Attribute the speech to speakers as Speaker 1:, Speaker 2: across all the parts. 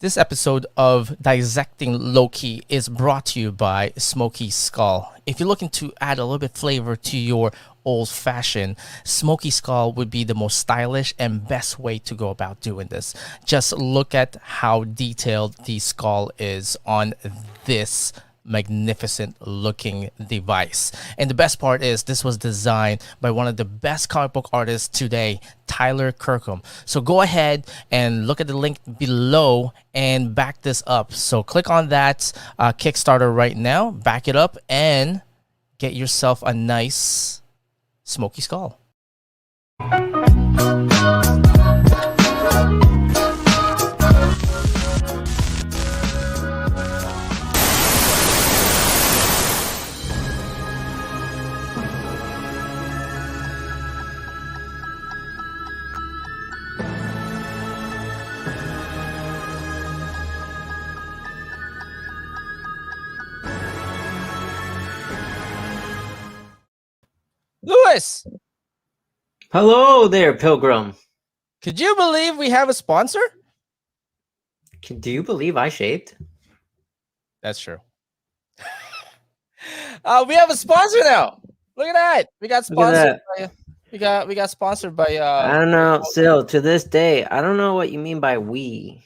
Speaker 1: This episode of Dissecting Loki is brought to you by Smokey Skull. If you're looking to add a little bit flavor to your old fashioned, Smokey Skull would be the most stylish and best way to go about doing this. Just look at how detailed the skull is on this magnificent looking device. And the best part is this was designed by one of the best comic book artists today, Tyler Kirkham. So go ahead and look at the link below and back this up. So click on that Kickstarter right now, back it up, and get yourself a nice Smokey Skull. Louis,
Speaker 2: Hello there, Pilgrim.
Speaker 1: could you believe we have a sponsor?
Speaker 2: Do you believe I shaved?
Speaker 1: That's true. We have a sponsor now. Look at that. We got
Speaker 2: Look at
Speaker 1: sponsored by we got sponsored by
Speaker 2: I don't know. Still, to this day, I don't know what you mean by we.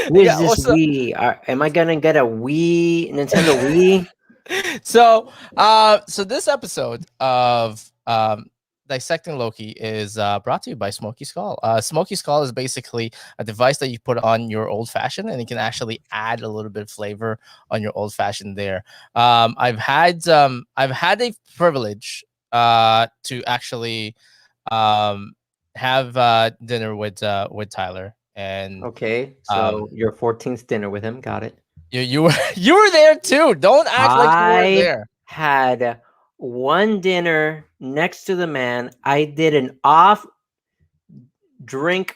Speaker 2: Who is this
Speaker 1: also,
Speaker 2: we? Am I gonna get a Wii, Nintendo Wii?
Speaker 1: so this episode of Dissecting Loki is brought to you by Smokey Skull. Smokey Skull is basically a device that you put on your old fashioned, and you can actually add a little bit of flavor on your old fashioned there. I've had a privilege to actually have dinner with Tyler, and
Speaker 2: Okay, so your 14th dinner with him. Got it.
Speaker 1: you were you were there too. Don't act like you weren't there.
Speaker 2: Had one dinner next to the man. I did an off drink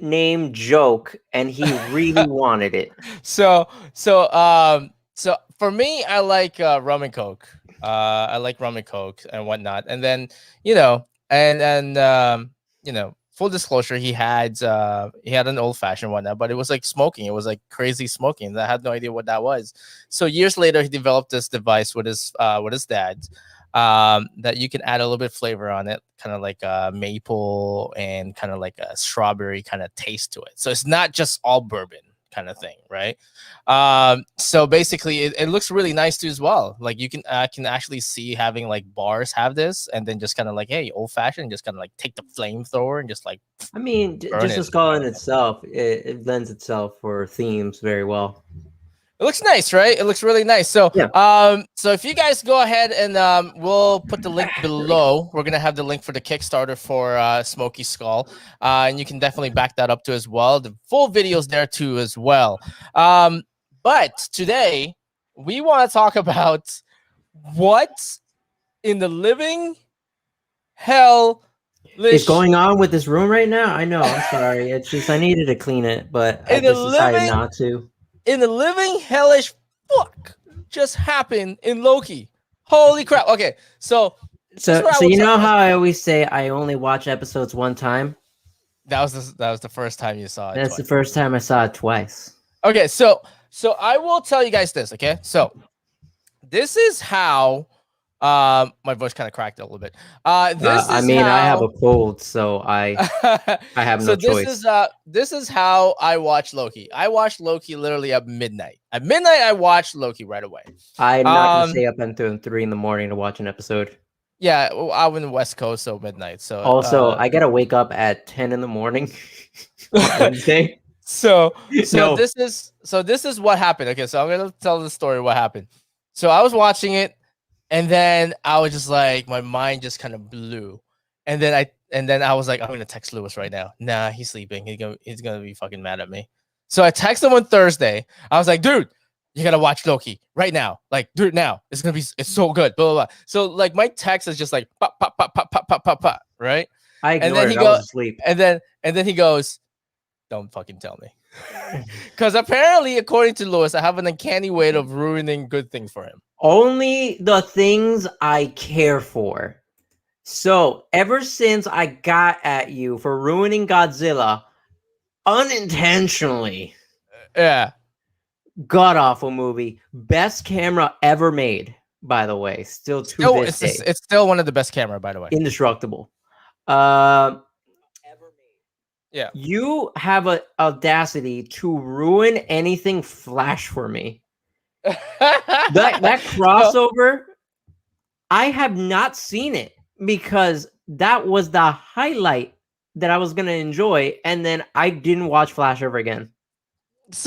Speaker 2: name joke, and he really wanted it.
Speaker 1: So for me, I like rum and coke. I like rum and coke and whatnot. And then full disclosure, he had an old fashioned whatnot, but it was like smoking. It was like crazy smoking. I had no idea what that was. So years later, he developed this device with his dad. That you can add a little bit of flavor on it, kind of like a maple and kind of like a strawberry kind of taste to it. So it's not just all bourbon kind of thing, right? So basically, it looks really nice too as well. Like you can actually see having like bars have this, and then just kind of like, hey, old fashioned, just kind of like take the flamethrower and just like.
Speaker 2: I mean, just the skull in itself, it lends itself for themes very well.
Speaker 1: It looks nice, right? It looks really nice. So,
Speaker 2: Yeah.
Speaker 1: So if you guys go ahead and we'll put the link below. We're gonna have the link for the Kickstarter for Smokey Skull, and you can definitely back that up too as well. The full videos there too as well. But today we want to talk about what in the living hell
Speaker 2: is going on with this room right now. I know. I'm sorry. It's just I needed to clean it, but I just decided not to.
Speaker 1: In the living hellish fuck just happened in Loki. Holy crap. Okay, so
Speaker 2: you know how I always say I only watch episodes one time?
Speaker 1: That was the first time you saw it.
Speaker 2: That's the first time I saw it twice.
Speaker 1: Okay, so I will tell you guys this, okay? So this is how my voice kind of cracked a little bit. I
Speaker 2: have a cold, so I have no choice.
Speaker 1: This is how I watch Loki. I watched Loki literally at midnight. At midnight, I watched Loki right away.
Speaker 2: I'm not gonna stay up until 3 a.m. to watch an episode.
Speaker 1: Yeah, I'm in the West Coast, so midnight. So
Speaker 2: also, I gotta wake up at 10 a.m. Wednesday.
Speaker 1: So this is what happened. Okay, so I'm gonna tell the story what happened. So I was watching it. And then I was just like, my mind just kind of blew. And then I was like, I'm gonna text Lewis right now. Nah, he's sleeping. He's gonna be fucking mad at me. So I texted him on Thursday. I was like, dude, you gotta watch Loki right now. Like, do it now. It's so good. Blah blah blah. So like my text is just like pop pop pop pop pop pop pop pop. Right?
Speaker 2: I ignored it. I was asleep.
Speaker 1: And then he goes, don't fucking tell me. Because apparently, according to Lewis, I have an uncanny way of ruining good things for him.
Speaker 2: Only the things I care for. So ever since I got at you for ruining Godzilla, unintentionally
Speaker 1: Yeah.
Speaker 2: god awful movie. Best camera ever made, by the way. Still to
Speaker 1: Still,
Speaker 2: this day.
Speaker 1: it's still one of the best camera, by the way.
Speaker 2: Indestructible. Uh,
Speaker 1: Yeah.
Speaker 2: you have a audacity to ruin anything Flash for me. That
Speaker 1: So,
Speaker 2: crossover, I have not seen it because that was the highlight that I was gonna enjoy, and then I didn't watch Flash ever again.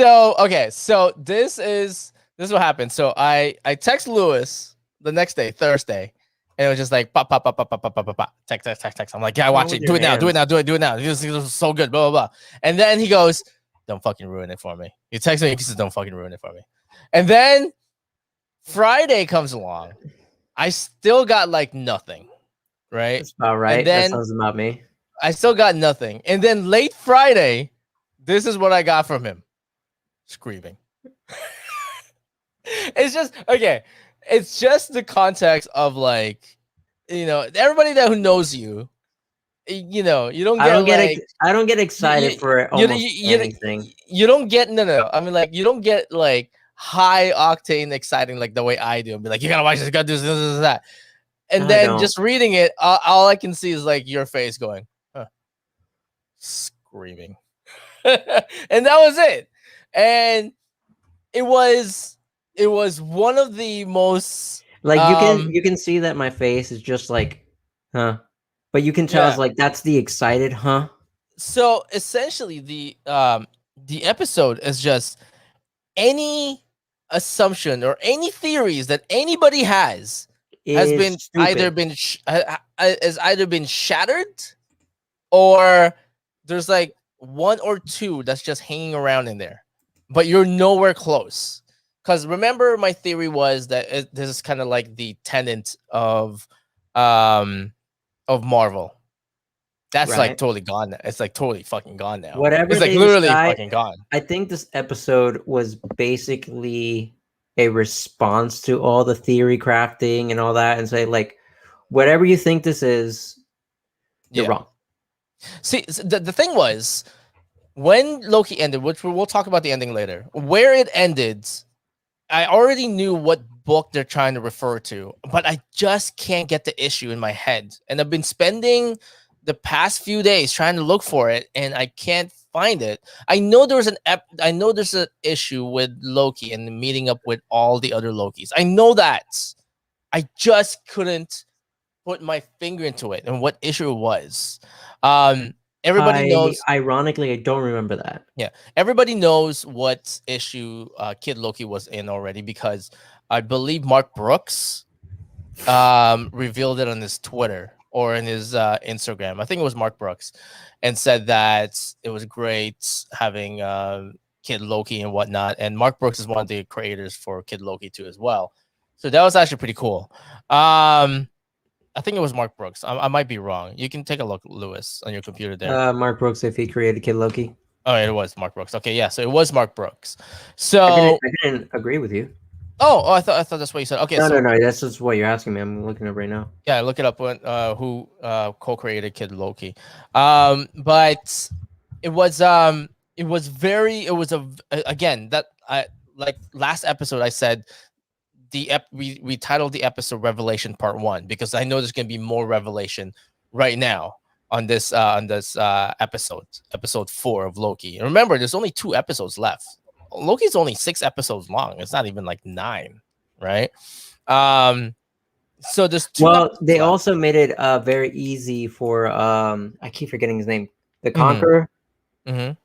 Speaker 1: okay, so this is what happened. So I text Lewis the next day, Thursday, and it was just like pop pop pop pop pop pop pop pop text. I'm like, yeah,
Speaker 2: What's wrong
Speaker 1: watch
Speaker 2: with
Speaker 1: it, do
Speaker 2: your
Speaker 1: it now, do it
Speaker 2: hands?
Speaker 1: now, do it now. This is so good, blah blah blah. And then he goes, don't fucking ruin it for me. He texts me, he says, don't fucking ruin it for me. And then Friday comes along, I still got like nothing, right?
Speaker 2: That's about
Speaker 1: And
Speaker 2: right. That
Speaker 1: then
Speaker 2: sounds about me.
Speaker 1: I still got nothing. And then late Friday, this is what I got from him. Screaming. It's just okay. It's just the context of like, everybody that who knows you, you don't
Speaker 2: I
Speaker 1: get
Speaker 2: don't get
Speaker 1: like
Speaker 2: I don't get
Speaker 1: you,
Speaker 2: excited for
Speaker 1: you,
Speaker 2: almost anything.
Speaker 1: you don't get no. I mean, like, you don't get like high octane exciting like the way I do and be like, you gotta watch this, you gotta do this, that. And
Speaker 2: I
Speaker 1: then
Speaker 2: don't.
Speaker 1: just reading it, all I can see is like your face going, huh, screaming. And that was it. And it was one of the most
Speaker 2: Like you can see that my face is just like, huh? But you can tell it's
Speaker 1: yeah.
Speaker 2: like that's the excited, huh?
Speaker 1: So essentially the episode is just any assumption or any theories that anybody has
Speaker 2: Is
Speaker 1: been either
Speaker 2: stupid.
Speaker 1: been has either been shattered, or there's like one or two that's just hanging around in there, but you're nowhere close. Because remember, my theory was that this is kind of like the tenant of Marvel. That's like
Speaker 2: Right.
Speaker 1: totally gone. It's like totally fucking gone now.
Speaker 2: Whatever
Speaker 1: It's like
Speaker 2: they
Speaker 1: literally
Speaker 2: decide,
Speaker 1: fucking gone.
Speaker 2: I think this episode was basically a response to all the theory crafting and all that, and say like, whatever you think this is, you're
Speaker 1: Yeah.
Speaker 2: wrong.
Speaker 1: See, the thing was, when Loki ended, which we'll talk about the ending later, where it ended, I already knew what book they're trying to refer to, but I just can't get the issue in my head. And I've been spending the past few days trying to look for it, and I can't find it. I know there's an issue with Loki and meeting up with all the other Lokis. I know that. I just couldn't put my finger into it and what issue it was. Everybody knows.
Speaker 2: Ironically, I don't remember that.
Speaker 1: Yeah, everybody knows what issue Kid Loki was in already, because I believe Mark Brooks revealed it on his Twitter or in his Instagram. I think it was Mark Brooks, and said that it was great having Kid Loki and whatnot. And Mark Brooks is one of the creators for Kid Loki too as well. So that was actually pretty cool. I think it was Mark Brooks. I might be wrong. You can take a look, Lewis, on your computer there.
Speaker 2: Mark Brooks, if he created Kid Loki.
Speaker 1: Oh, it was Mark Brooks. Okay, yeah. So it was Mark Brooks. So
Speaker 2: I didn't agree with you.
Speaker 1: I thought that's what you said. Okay,
Speaker 2: No. That's just what you're asking me. I'm looking up right now.
Speaker 1: Yeah, look it up. When who co-created Kid Loki? But it was again, that I like last episode I said we titled the episode Revelation Part 1, because I know there's gonna be more revelation right now on this episode 4 of Loki. And remember, there's only 2 episodes left. Loki's only 6 episodes long. It's not even like 9, right? So there's 2
Speaker 2: Well, they
Speaker 1: left.
Speaker 2: also made it very easy for I keep forgetting his name, the Conqueror,
Speaker 1: Kang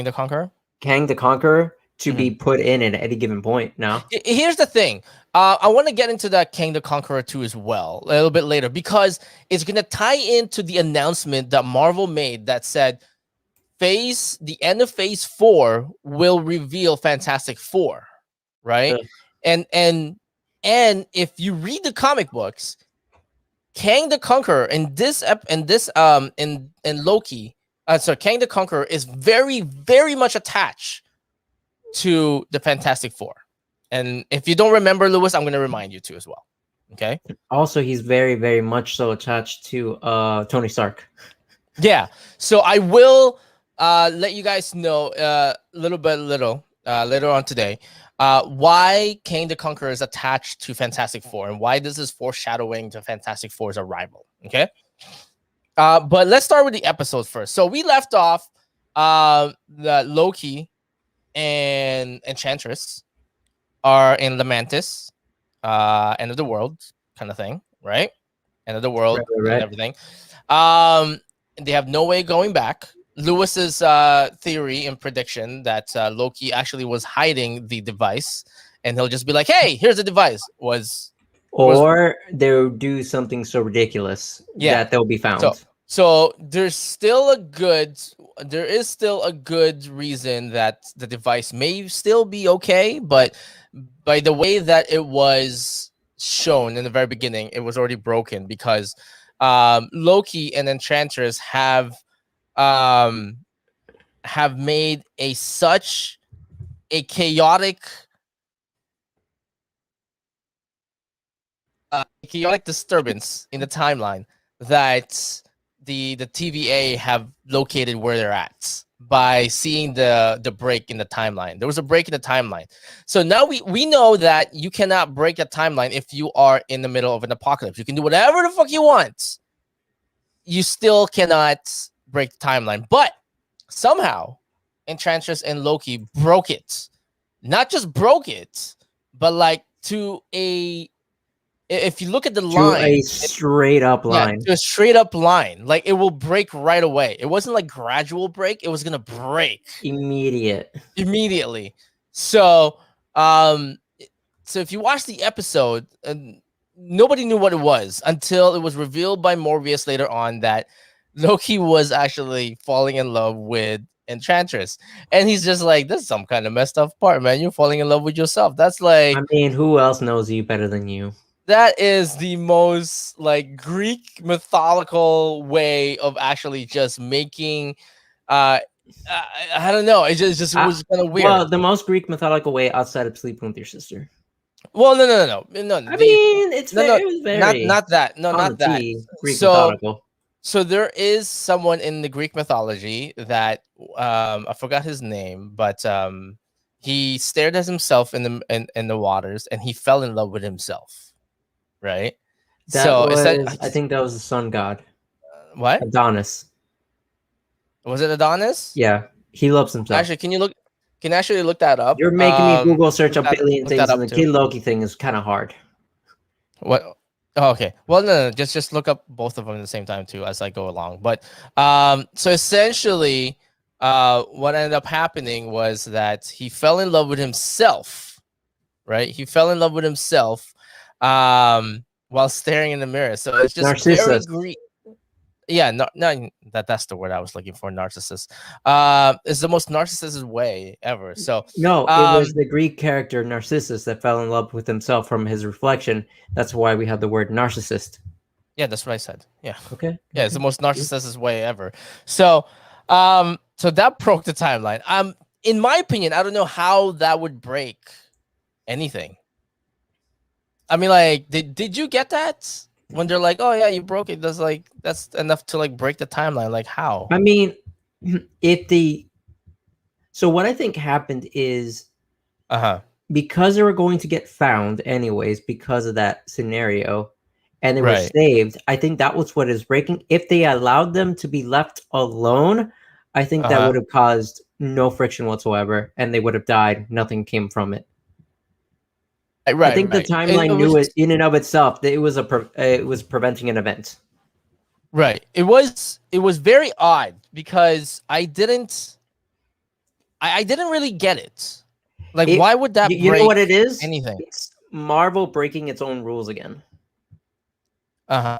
Speaker 1: the Conqueror.
Speaker 2: Kang the Conqueror, to be put in at any given point. Now,
Speaker 1: Here's the thing. I want to get into that Kang the Conqueror 2 as well a little bit later, because it's going to tie into the announcement that Marvel made that said the end of phase 4 will reveal Fantastic Four, right? And if you read the comic books, Kang the Conqueror in Loki, Kang the Conqueror is very, very much attached to the Fantastic Four. And if you don't remember, Lewis, I'm going to remind you too as well. Okay.
Speaker 2: Also, he's very, very much so attached to Tony Stark.
Speaker 1: Yeah. So I will let you guys know later on today why Kang the Conqueror is attached to Fantastic Four and why this is foreshadowing to Fantastic Four's arrival. Okay. But let's start with the episode first. So we left off the Loki and Enchantress are in Lamantis, end of the world kind of thing, right? End of the world
Speaker 2: Right.
Speaker 1: and everything. They have no way going back. Lewis's theory and prediction that Loki actually was hiding the device, and he'll just be like, "Hey, here's the device."
Speaker 2: Or they'll do something so ridiculous that they'll be found.
Speaker 1: So there is still a good reason that the device may still be okay, but by the way that it was shown in the very beginning, it was already broken because Loki and Enchantress have made such a chaotic disturbance in the timeline that the TVA have located where they're at by seeing the break in the timeline. There was a break in the timeline. So now we know that you cannot break a timeline if you are in the middle of an apocalypse. You can do whatever the fuck you want. You still cannot break the timeline. But somehow Enchantress and Loki broke it. Not just broke it, but like if you look at the line,
Speaker 2: a straight up line.
Speaker 1: Yeah, to a straight up line. Like it will break right away. It wasn't like gradual break. It was gonna break immediately. So if you watch the episode, nobody knew what it was until it was revealed by Morbius later on that Loki was actually falling in love with Enchantress, and he's just like, "This is some kind of messed up part, man. You're falling in love with yourself." That's like,
Speaker 2: I mean, who else knows you better than you?
Speaker 1: That is the most like Greek mythological way of actually just making. I don't know. It just was kind of weird.
Speaker 2: Well, the most Greek mythological way outside of sleeping with your sister.
Speaker 1: Well, no.
Speaker 2: I mean, it was very
Speaker 1: not that. No, not that.
Speaker 2: Greek mythological.
Speaker 1: So there is someone in the Greek mythology that I forgot his name, but he stared at himself in the waters and he fell in love with himself. Right.
Speaker 2: I think that was the sun god.
Speaker 1: What?
Speaker 2: Adonis.
Speaker 1: Was it Adonis?
Speaker 2: Yeah, he loves himself.
Speaker 1: Actually, can you look that up?
Speaker 2: You're making me Google search a billion things, and the Kid Loki thing is kind of hard.
Speaker 1: What? Oh, okay. Well, no, just look up both of them at the same time too as I go along. But so essentially, what ended up happening was that he fell in love with himself. Right? He fell in love with himself. While staring in the mirror. So it's just
Speaker 2: Narcissus.
Speaker 1: very Greek. Yeah, no, that's the word I was looking for. Narcissist. It's the most narcissistic way ever. So
Speaker 2: no, it was the Greek character Narcissus that fell in love with himself from his reflection. That's why we have the word narcissist.
Speaker 1: Yeah, that's what I said. Yeah.
Speaker 2: Okay.
Speaker 1: Yeah, it's the most narcissistic way ever. So so that broke the timeline. In my opinion, I don't know how that would break anything. I mean, like, did you get that when they're like, "Oh yeah, you broke it"? That's enough to like break the timeline. Like how?
Speaker 2: I mean, so what I think happened is, because they were going to get found anyways because of that scenario, and they were saved. I think that was what is breaking. If they allowed them to be left alone, I think that would have caused no friction whatsoever, and they would have died. Nothing came from it. I think the timeline knew it in and of itself that it was preventing an event.
Speaker 1: Right. It was very odd because I didn't really get it. Like, why would that break?
Speaker 2: You know what it is?
Speaker 1: Anything?
Speaker 2: It's Marvel breaking its own rules again.
Speaker 1: You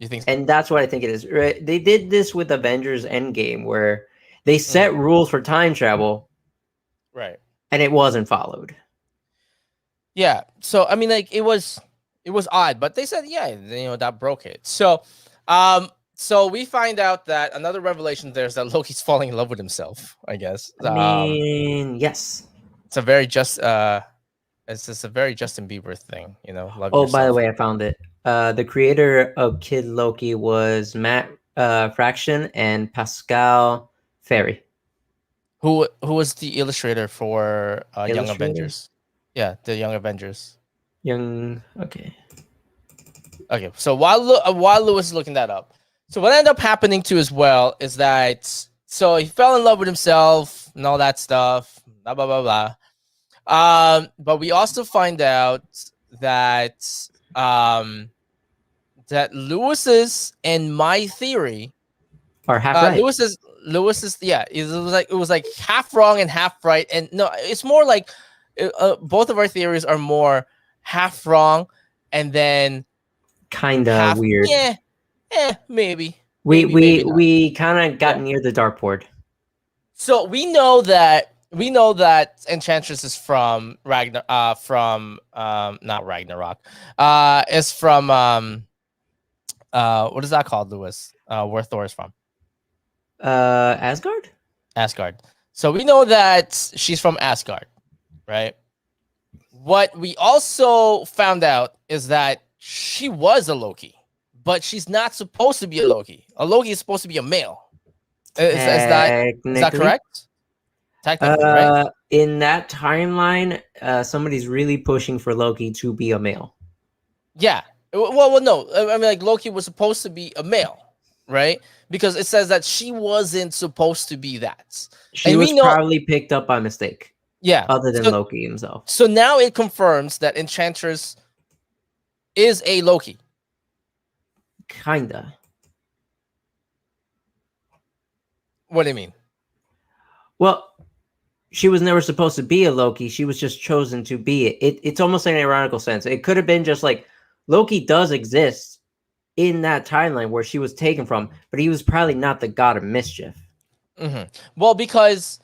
Speaker 1: think so?
Speaker 2: And that's what I think it is. Right? They did this with Avengers Endgame where they set rules for time travel.
Speaker 1: Right.
Speaker 2: And it wasn't followed.
Speaker 1: Yeah. So I mean, like, it was odd, but they said, yeah, that broke it. So so we find out that another revelation there is that Loki's falling in love with himself, I guess.
Speaker 2: I mean, yes.
Speaker 1: It's a very just a very Justin Bieber thing, love
Speaker 2: Oh,
Speaker 1: yourself.
Speaker 2: by the way, I found it. The creator of Kid Loki was Matt Fraction and Pascal Ferry.
Speaker 1: Who was the illustrator for Young
Speaker 2: Illustrator?
Speaker 1: Avengers? Yeah, the Young Avengers.
Speaker 2: Okay.
Speaker 1: Okay, so while Lewis is looking that up, so what ended up happening too as well is that so he fell in love with himself and all that stuff, blah blah blah blah. But we also find out that that Lewis's and my theory
Speaker 2: are half right.
Speaker 1: Lewis's yeah, it was like half wrong and half right, and no, it's more like both of our theories are more half wrong and then
Speaker 2: kind of weird.
Speaker 1: Maybe.
Speaker 2: We kind of got near the dartboard.
Speaker 1: So we know that Enchantress is from not Ragnarok. Is from what is that called, Lewis? Where Thor is from?
Speaker 2: Asgard?
Speaker 1: Asgard. So we know that she's from Asgard, right? What we also found out is that she was a Loki, but she's not supposed to be a Loki. A Loki is supposed to be a male. Is that correct? Technically, right?
Speaker 2: In that timeline, somebody's really pushing for Loki to be a male.
Speaker 1: Yeah. Well, no. I mean, like Loki was supposed to be a male, right? Because it says that she wasn't supposed to be that.
Speaker 2: She was probably picked up by mistake.
Speaker 1: Yeah.
Speaker 2: Other than Loki himself.
Speaker 1: So now it confirms that Enchantress is a Loki.
Speaker 2: Kinda.
Speaker 1: What do you mean?
Speaker 2: Well, she was never supposed to be a Loki. She was just chosen to be it. It's almost an ironical sense. It could have been just like Loki does exist in that timeline where she was taken from, but he was probably not the god of mischief.
Speaker 1: Mm-hmm. Well, because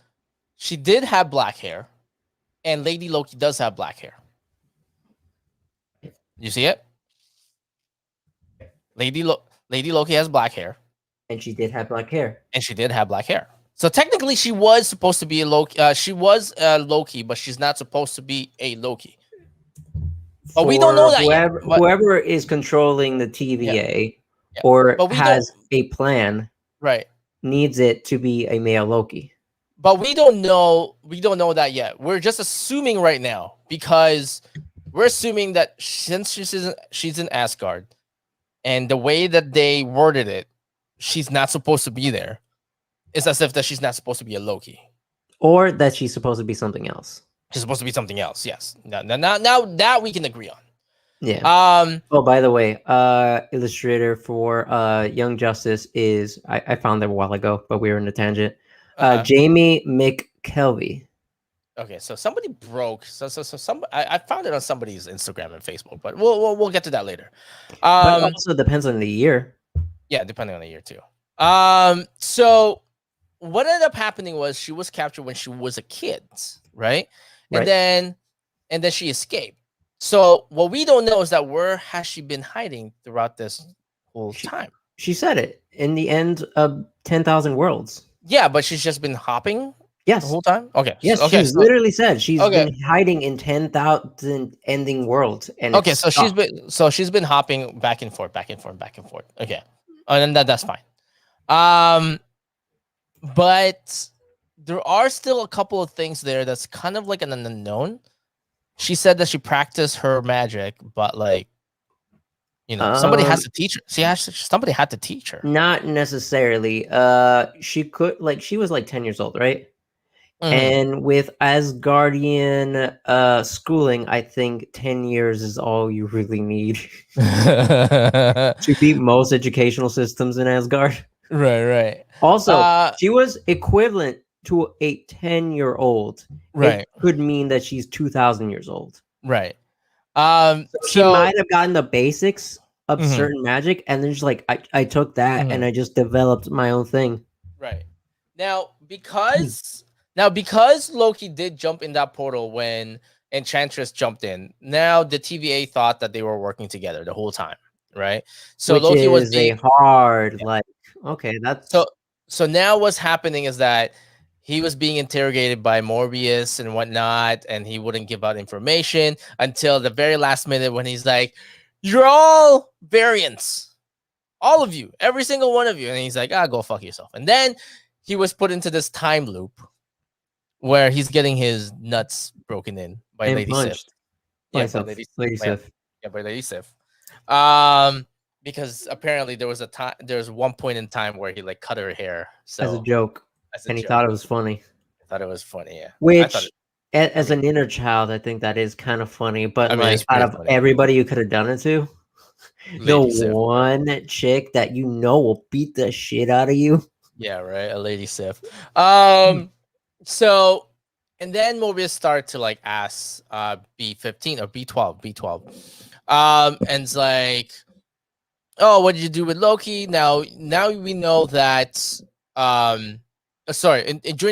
Speaker 1: she did have black hair, and Lady Loki does have black hair. You see it? Lady Loki has black hair.
Speaker 2: And she did have black hair.
Speaker 1: So technically, she was supposed to be a Loki. She was a Loki, but she's not supposed to be a Loki. But we don't know that
Speaker 2: whoever,
Speaker 1: yet.
Speaker 2: Whoever is controlling the TVA or has a plan,
Speaker 1: right,
Speaker 2: needs it to be a male Loki.
Speaker 1: But we don't know. We don't know that yet. We're just assuming right now because we're assuming that since she's in Asgard, and the way that they worded it, she's not supposed to be there. It's as if that she's not supposed to be a Loki,
Speaker 2: or that she's supposed to be something else.
Speaker 1: She's supposed to be something else. Yes. Now that we can agree on.
Speaker 2: Yeah. Oh, by the way, illustrator for Young Justice is I found them a while ago, but we were in a tangent. Jamie McKelvey.
Speaker 1: Okay, so somebody broke. So I found it on somebody's Instagram and Facebook, but we'll get to that later.
Speaker 2: But it also depends on the year.
Speaker 1: Yeah, depending on the year too. So what ended up happening was she was captured when she was a kid, right? And then she escaped. So what we don't know is that where has she been hiding throughout this whole time?
Speaker 2: She said it in the end of 10,000 Worlds.
Speaker 1: Yeah, but she's just been hopping.
Speaker 2: Yes.
Speaker 1: The whole time. Okay.
Speaker 2: Yes.
Speaker 1: Okay.
Speaker 2: She literally said she's been hiding in 10,000 ending worlds. And
Speaker 1: okay, so she's been hopping back and forth. Okay, and then that's fine. But there are still a couple of things there that's kind of like an unknown. She said that she practiced her magic, but like, somebody has to teach her. Somebody had to teach her.
Speaker 2: Not necessarily. She could she was like 10 years old, right? Mm-hmm. And with Asgardian schooling, I think 10 years is all you really need to beat most educational systems in Asgard.
Speaker 1: Right.
Speaker 2: Also, she was equivalent to a 10-year-old.
Speaker 1: Right.
Speaker 2: It could mean that she's 2,000 years old.
Speaker 1: Right.
Speaker 2: She might have gotten the basics of certain magic, and then she's like, I took that and I just developed my own thing.
Speaker 1: Right. Now, because Loki did jump in that portal when Enchantress jumped in, now the TVA thought that they were working together the whole time, right? So
Speaker 2: which
Speaker 1: Loki was
Speaker 2: a hard, okay, that's
Speaker 1: so now what's happening is that he was being interrogated by Morbius and whatnot, and he wouldn't give out information until the very last minute when he's like, "You're all variants, all of you, every single one of you," and he's like, "Go fuck yourself." And then he was put into this time loop, where he's getting his nuts broken in by
Speaker 2: and
Speaker 1: Lady Sif.
Speaker 2: punched
Speaker 1: Yeah,
Speaker 2: by
Speaker 1: by Lady
Speaker 2: Sif.
Speaker 1: Yeah, by Lady Sif. Because apparently there was one point in time where he like cut her hair. So
Speaker 2: As a joke. And he thought it was funny.
Speaker 1: I thought it was funny, yeah.
Speaker 2: Which, as an inner child, I think that is kind of funny. But like, out of everybody you could have done it to, the one chick that you know will beat the shit out of you.
Speaker 1: Yeah, right. A Lady Sif. So, and then Mobius started to like ask B15 or B12. And it's like, oh, what did you do with Loki? Now we know that during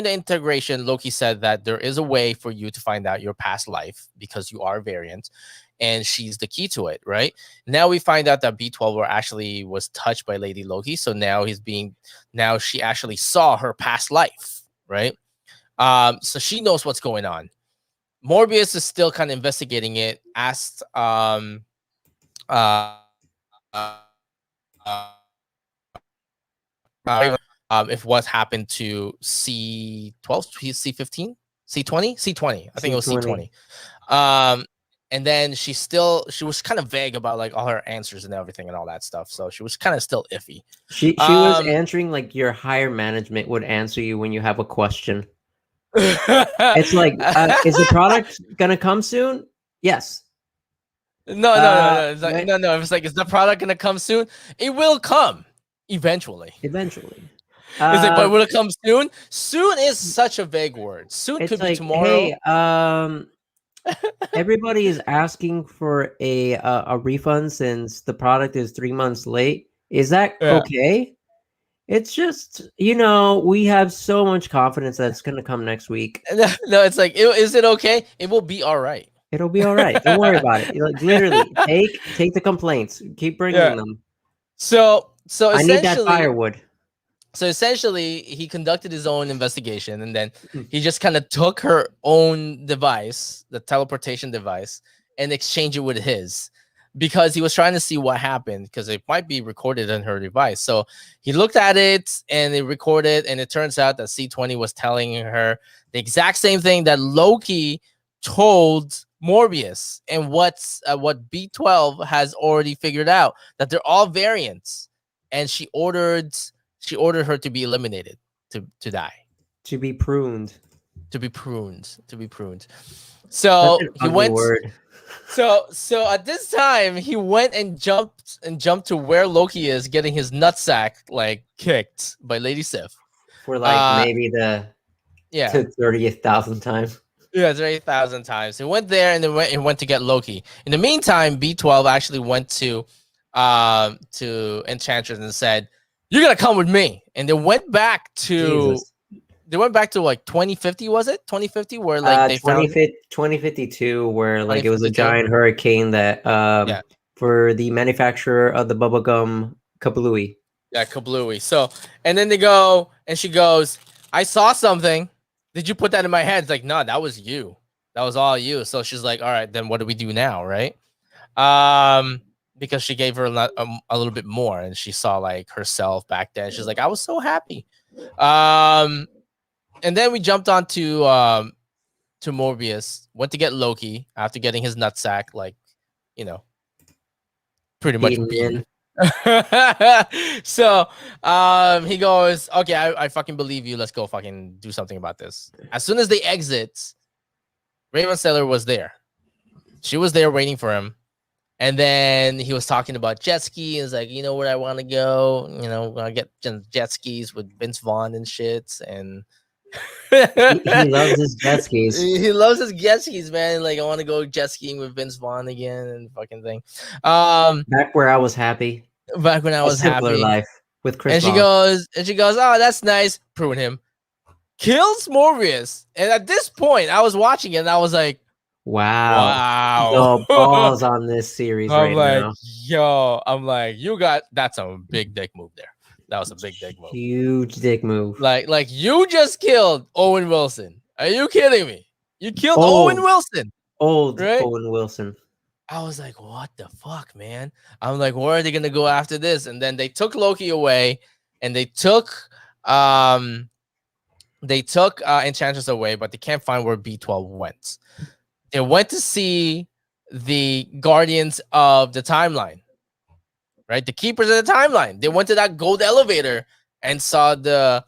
Speaker 1: the integration, Loki said that there is a way for you to find out your past life because you are a variant, and she's the key to it, right? Now we find out that B12 actually was touched by Lady Loki, so now she actually saw her past life, right? So she knows what's going on. Morbius is still kind of investigating it. Asked if what happened to C12, C15, C20, C20. I think it was C20. And then she was kind of vague about like all her answers and everything and all that stuff. So she was kind of still iffy.
Speaker 2: She was answering like your higher management would answer you when you have a question. It's like, is the product gonna come soon? Yes.
Speaker 1: No. It's like, no. It's like, is the product gonna come soon? It will come eventually. It's like, but will it come soon? Soon is such a vague word. Soon could be tomorrow.
Speaker 2: Hey, everybody is asking for a refund since the product is 3 months late. Is that okay? It's just, we have so much confidence that it's going to come next week.
Speaker 1: No, it's like, is it okay? It will be all right.
Speaker 2: It'll be all right. Don't worry about it. Like, literally, take the complaints. Keep bringing them.
Speaker 1: So
Speaker 2: I need that firewood.
Speaker 1: So essentially, he conducted his own investigation, and then he just kind of took her own device, the teleportation device, and exchanged it with his, because he was trying to see what happened, because it might be recorded on her device. So he looked at it, and it recorded, and it turns out that C20 was telling her the exact same thing that Loki told Morbius, and what B12 has already figured out, that they're all variants, and she ordered her to be eliminated, to die,
Speaker 2: to be pruned.
Speaker 1: So he went. So at this time, he went and jumped to where Loki is, getting his nutsack like kicked by Lady Sif
Speaker 2: for like maybe the 30,000th time.
Speaker 1: Yeah, 30,000 times. He went there, and then went to get Loki. In the meantime, B12 actually went to Enchantress and said, "You're gonna come with me." And they went back to like 2050, was it 2050, where like they found
Speaker 2: 2052, where like it was a giant hurricane that for the manufacturer of the bubblegum Kablooey.
Speaker 1: Yeah, Kablooey. So, and then they go, and she goes, "I saw something. Did you put that in my head?" It's like, no, that was you. That was all you. So she's like, all right, then what do we do now, right? Because she gave her a little bit more, and she saw like herself back then. She's like, I was so happy. And then we jumped on to Morbius, went to get Loki after getting his nutsack, like, pretty much beaten. So he goes, okay, I fucking believe you. Let's go fucking do something about this. As soon as they exit, Raven Sailor was there. She was there waiting for him. And then he was talking about jet ski. He's like, you know where I want to go? I get jet skis with Vince Vaughn and shit. And
Speaker 2: he loves his jet skis.
Speaker 1: He loves his jet skis, man. Like, I want to go jet skiing with Vince Vaughn again and fucking thing.
Speaker 2: Back where I was happy.
Speaker 1: Back when I was happy.
Speaker 2: Life with Chris.
Speaker 1: And she goes, oh, that's nice. Prune him. Kills Morbius. And at this point, I was watching it and I was like, wow.
Speaker 2: The balls on this series now.
Speaker 1: I'm like, that's a big dick move there. That was a big dick move.
Speaker 2: Huge dick move.
Speaker 1: Like you just killed Owen Wilson. Are you kidding me? You killed Owen Wilson.
Speaker 2: Right? Owen Wilson.
Speaker 1: I was like, what the fuck, man? I'm like, where are they gonna go after this? And then they took Loki away, and they took they took Enchantress away, but they can't find where B12 went. They went to see the Guardians of the Timeline, right? The Keepers of the Timeline. They went to that gold elevator and saw the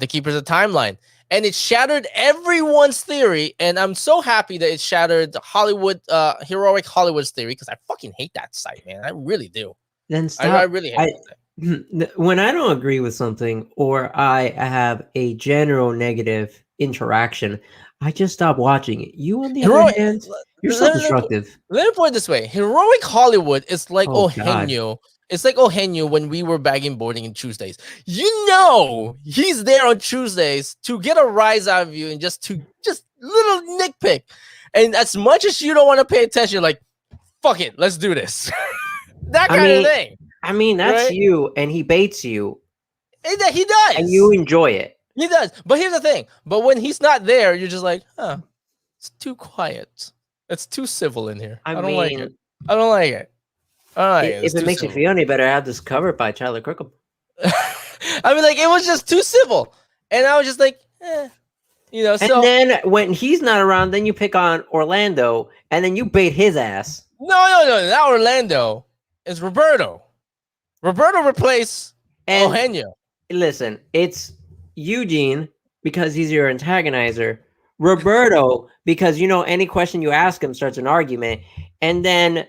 Speaker 1: Keepers of the Timeline. And it shattered everyone's theory. And I'm so happy that it shattered Hollywood, heroic Hollywood's theory, because I fucking hate that site, man. I really do.
Speaker 2: Then stop.
Speaker 1: I really hate
Speaker 2: it. When I don't agree with something or I have a general negative interaction, I just stop watching it. You, on the other hand, you're self-destructive.
Speaker 1: Let me put it this way. Heroic Hollywood is like Eugenio. It's like Eugenio when we were bagging boarding on Tuesdays. You know he's there on Tuesdays to get a rise out of you and just little nitpick. And as much as you don't want to pay attention, you're like, fuck it, let's do this. That kind of thing.
Speaker 2: I mean, that's you, and he baits you.
Speaker 1: He does.
Speaker 2: And you enjoy it.
Speaker 1: He does. But here's the thing. But when he's not there, you're just like, huh, it's too quiet. It's too civil in here. I don't like it. I don't like it.
Speaker 2: If it makes you feel any better, I have this covered by Tyler Kirkham.
Speaker 1: I mean, like, it was just too civil. And I was just like, you know, so.
Speaker 2: And then when he's not around, then you pick on Orlando, and then you bait his ass.
Speaker 1: No, not Orlando. It's Roberto. Roberto replaced Eugenio.
Speaker 2: Listen, it's Eugene because he's your antagonizer. Roberto because, you know, any question you ask him starts an argument. And then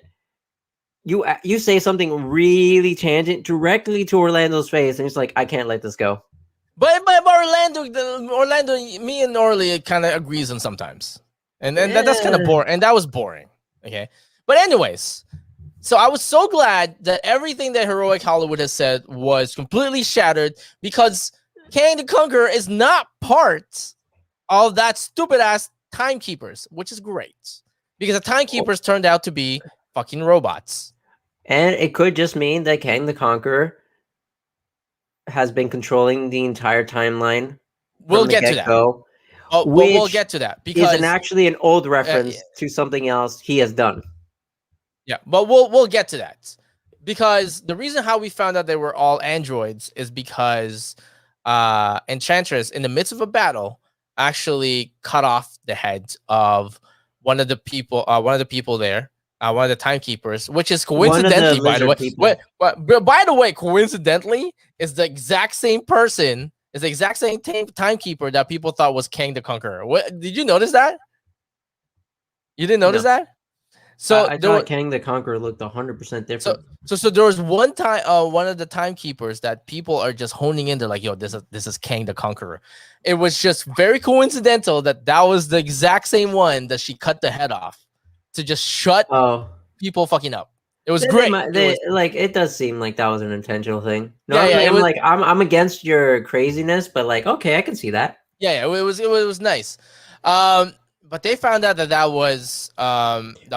Speaker 2: you say something really tangent directly to Orlando's face, and he's like, I can't let this go.
Speaker 1: But Orlando, me and Orly kind of agrees on sometimes. And that's kind of boring. And that was boring. Okay. But anyways, so I was so glad that everything that Heroic Hollywood has said was completely shattered, because Kang the Conqueror is not part of that stupid ass Timekeepers, which is great, because the Timekeepers turned out to be fucking robots.
Speaker 2: And it could just mean that Kang the Conqueror has been controlling the entire timeline.
Speaker 1: We'll get to that. Oh, we'll get to that, because
Speaker 2: is actually an old reference to something else he has done.
Speaker 1: Yeah, but we'll get to that, because the reason how we found out they were all androids is because Enchantress, in the midst of a battle, actually cut off the head of one of the people there. One of the Timekeepers, which is coincidentally, by the way, by the way, coincidentally, is the exact same person, is the exact same Timekeeper that people thought was Kang the Conqueror. What, did you notice that? You didn't notice that? So
Speaker 2: I thought Kang the Conqueror looked 100% different.
Speaker 1: So there was one time, one of the Timekeepers that people are just honing in. They're like, "Yo, this is Kang the Conqueror." It was just very coincidental that was the exact same one that she cut the head off to just shut people fucking up. It was great.
Speaker 2: It does seem like that was an intentional thing. No, I'm against your craziness, but like, okay, I can see that.
Speaker 1: Yeah, it was nice. But they found out that was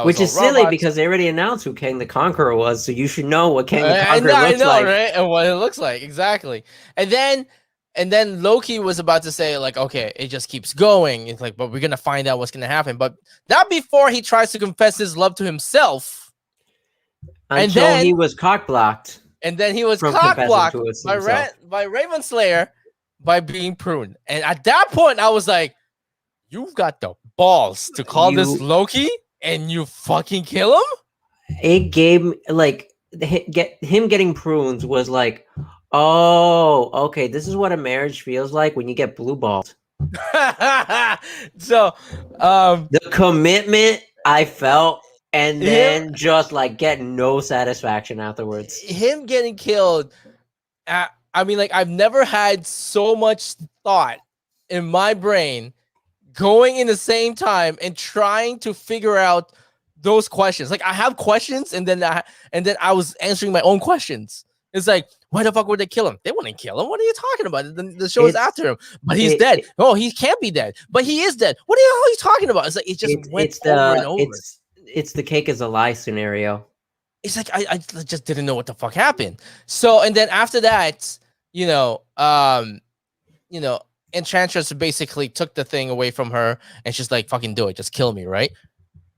Speaker 2: which is silly, because they already announced who Kang the Conqueror was, so you should know what Kang the Conqueror looks like,
Speaker 1: right? And what it looks like, exactly. And then Loki was about to say, like, okay, it just keeps going. It's like, but we're gonna find out what's gonna happen. But not before he tries to confess his love to himself.
Speaker 2: Until he was cock-blocked.
Speaker 1: And then he was cock-blocked by Raven Slayer by being pruned. And at that point, I was like, you've got the balls to call this Loki and you fucking kill him?
Speaker 2: It gave, like, him getting prunes was like, oh, okay, this is what a marriage feels like when you get blue balled.
Speaker 1: So,
Speaker 2: the commitment I felt, and then just like get no satisfaction afterwards.
Speaker 1: Him getting killed. I mean, like, I've never had so much thought in my brain going in the same time and trying to figure out those questions. Like, I have questions, and then I was answering my own questions. It's like, why the fuck would they kill him? They wouldn't kill him. What are you talking about? The show is after him, but he's dead. Oh, he can't be dead, but he is dead. What the hell are you talking about? It's like, it just went over and over.
Speaker 2: It's the cake is a lie scenario.
Speaker 1: It's like, I just didn't know what the fuck happened. So, and then after that, Enchantress basically took the thing away from her, and she's like, fucking do it, just kill me, right?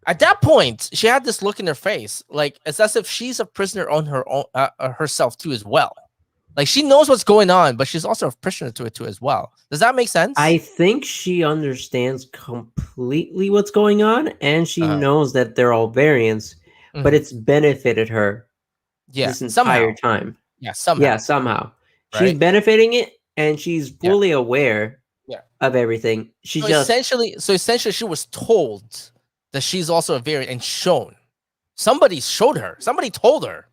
Speaker 1: At that point, she had this look in her face, like it's as if she's a prisoner on her own, herself too, as well. Like, she knows what's going on, but she's also a prisoner to it too as well. Does that make sense?
Speaker 2: I think she understands completely what's going on, and she knows that they're all variants, but it's benefited her this entire time.
Speaker 1: Yeah, somehow.
Speaker 2: Yeah, somehow. Right? She's benefiting it, and she's fully aware of everything. She
Speaker 1: essentially she was told that she's also a variant and shown. Somebody showed her. Somebody told her.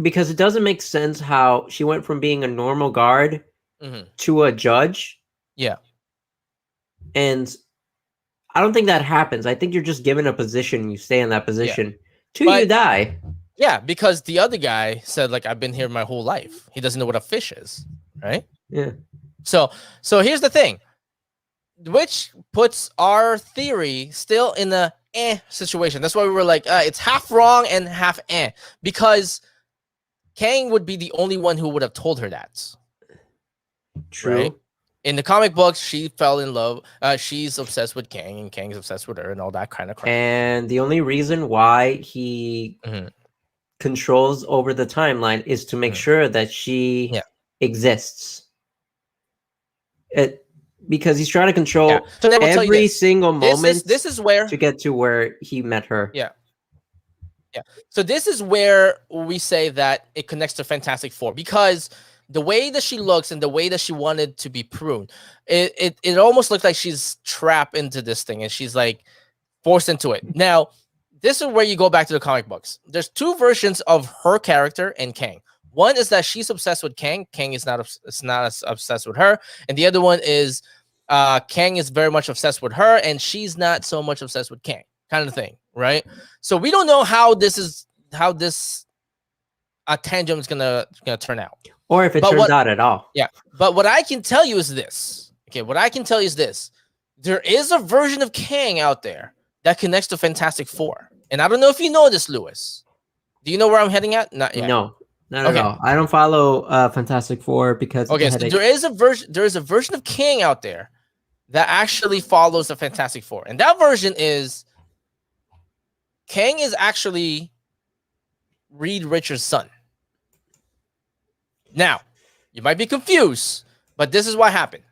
Speaker 2: Because it doesn't make sense how she went from being a normal guard to a judge.
Speaker 1: Yeah.
Speaker 2: And I don't think that happens. I think you're just given a position, you stay in that position till you die.
Speaker 1: Yeah, because the other guy said, like, I've been here my whole life. He doesn't know what a fish is, right?
Speaker 2: Yeah.
Speaker 1: So here's the thing, which puts our theory still in the situation. That's why we were like, it's half wrong and half because Kang would be the only one who would have told her that.
Speaker 2: True.
Speaker 1: Right? In the comic books, she fell in love. She's obsessed with Kang, and Kang's obsessed with her, and all that kind of crap.
Speaker 2: And the only reason why he controls over the timeline is to make sure that she exists. Because he's trying to control every single moment.
Speaker 1: This is where
Speaker 2: to get to where he met her.
Speaker 1: Yeah. So this is where we say that it connects to Fantastic Four, because the way that she looks and the way that she wanted to be pruned, it almost looks like she's trapped into this thing and she's like forced into it. Now, this is where you go back to the comic books. There's two versions of her character and Kang. One is that she's obsessed with Kang. Kang is not as obsessed with her. And the other one is Kang is very much obsessed with her, and she's not so much obsessed with Kang, kind of thing, right? So we don't know how this tangent is gonna turn out,
Speaker 2: or if it turns out at all.
Speaker 1: Yeah, but what I can tell you is this. Okay, what I can tell you is this: there is a version of Kang out there that connects to Fantastic Four, and I don't know if you know this, Lewis. Do you know where I'm heading at? Not yet.
Speaker 2: No. Not at all. I don't follow Fantastic Four because
Speaker 1: so there is a version of Kang out there that actually follows the Fantastic Four, and that version is Kang is actually Reed Richards' son. Now, you might be confused, but this is what happened.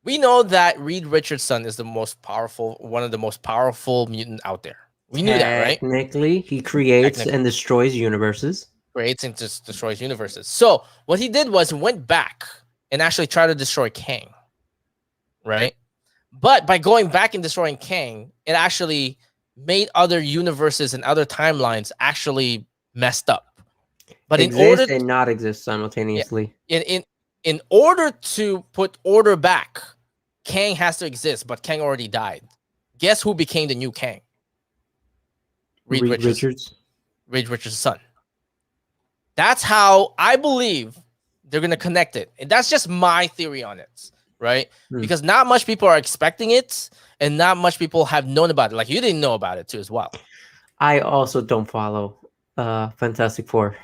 Speaker 1: We know that Reed Richards' son is one of the most powerful mutant out there. We knew that, right?
Speaker 2: Technically, he creates and destroys universes.
Speaker 1: Creates and just destroys universes. So what he did was he went back and actually tried to destroy Kang, right? But by going back and destroying Kang, it actually made other universes and other timelines actually messed up. But in order to
Speaker 2: not exist simultaneously,
Speaker 1: in order to put order back, Kang has to exist. But Kang already died. Guess who became the new Kang? Reed Richards. Reed Richards' son. That's how I believe they're going to connect it. And that's just my theory on it, right? Because not much people are expecting it, and not much people have known about it. Like, you didn't know about it too as well.
Speaker 2: I also don't follow Fantastic Four.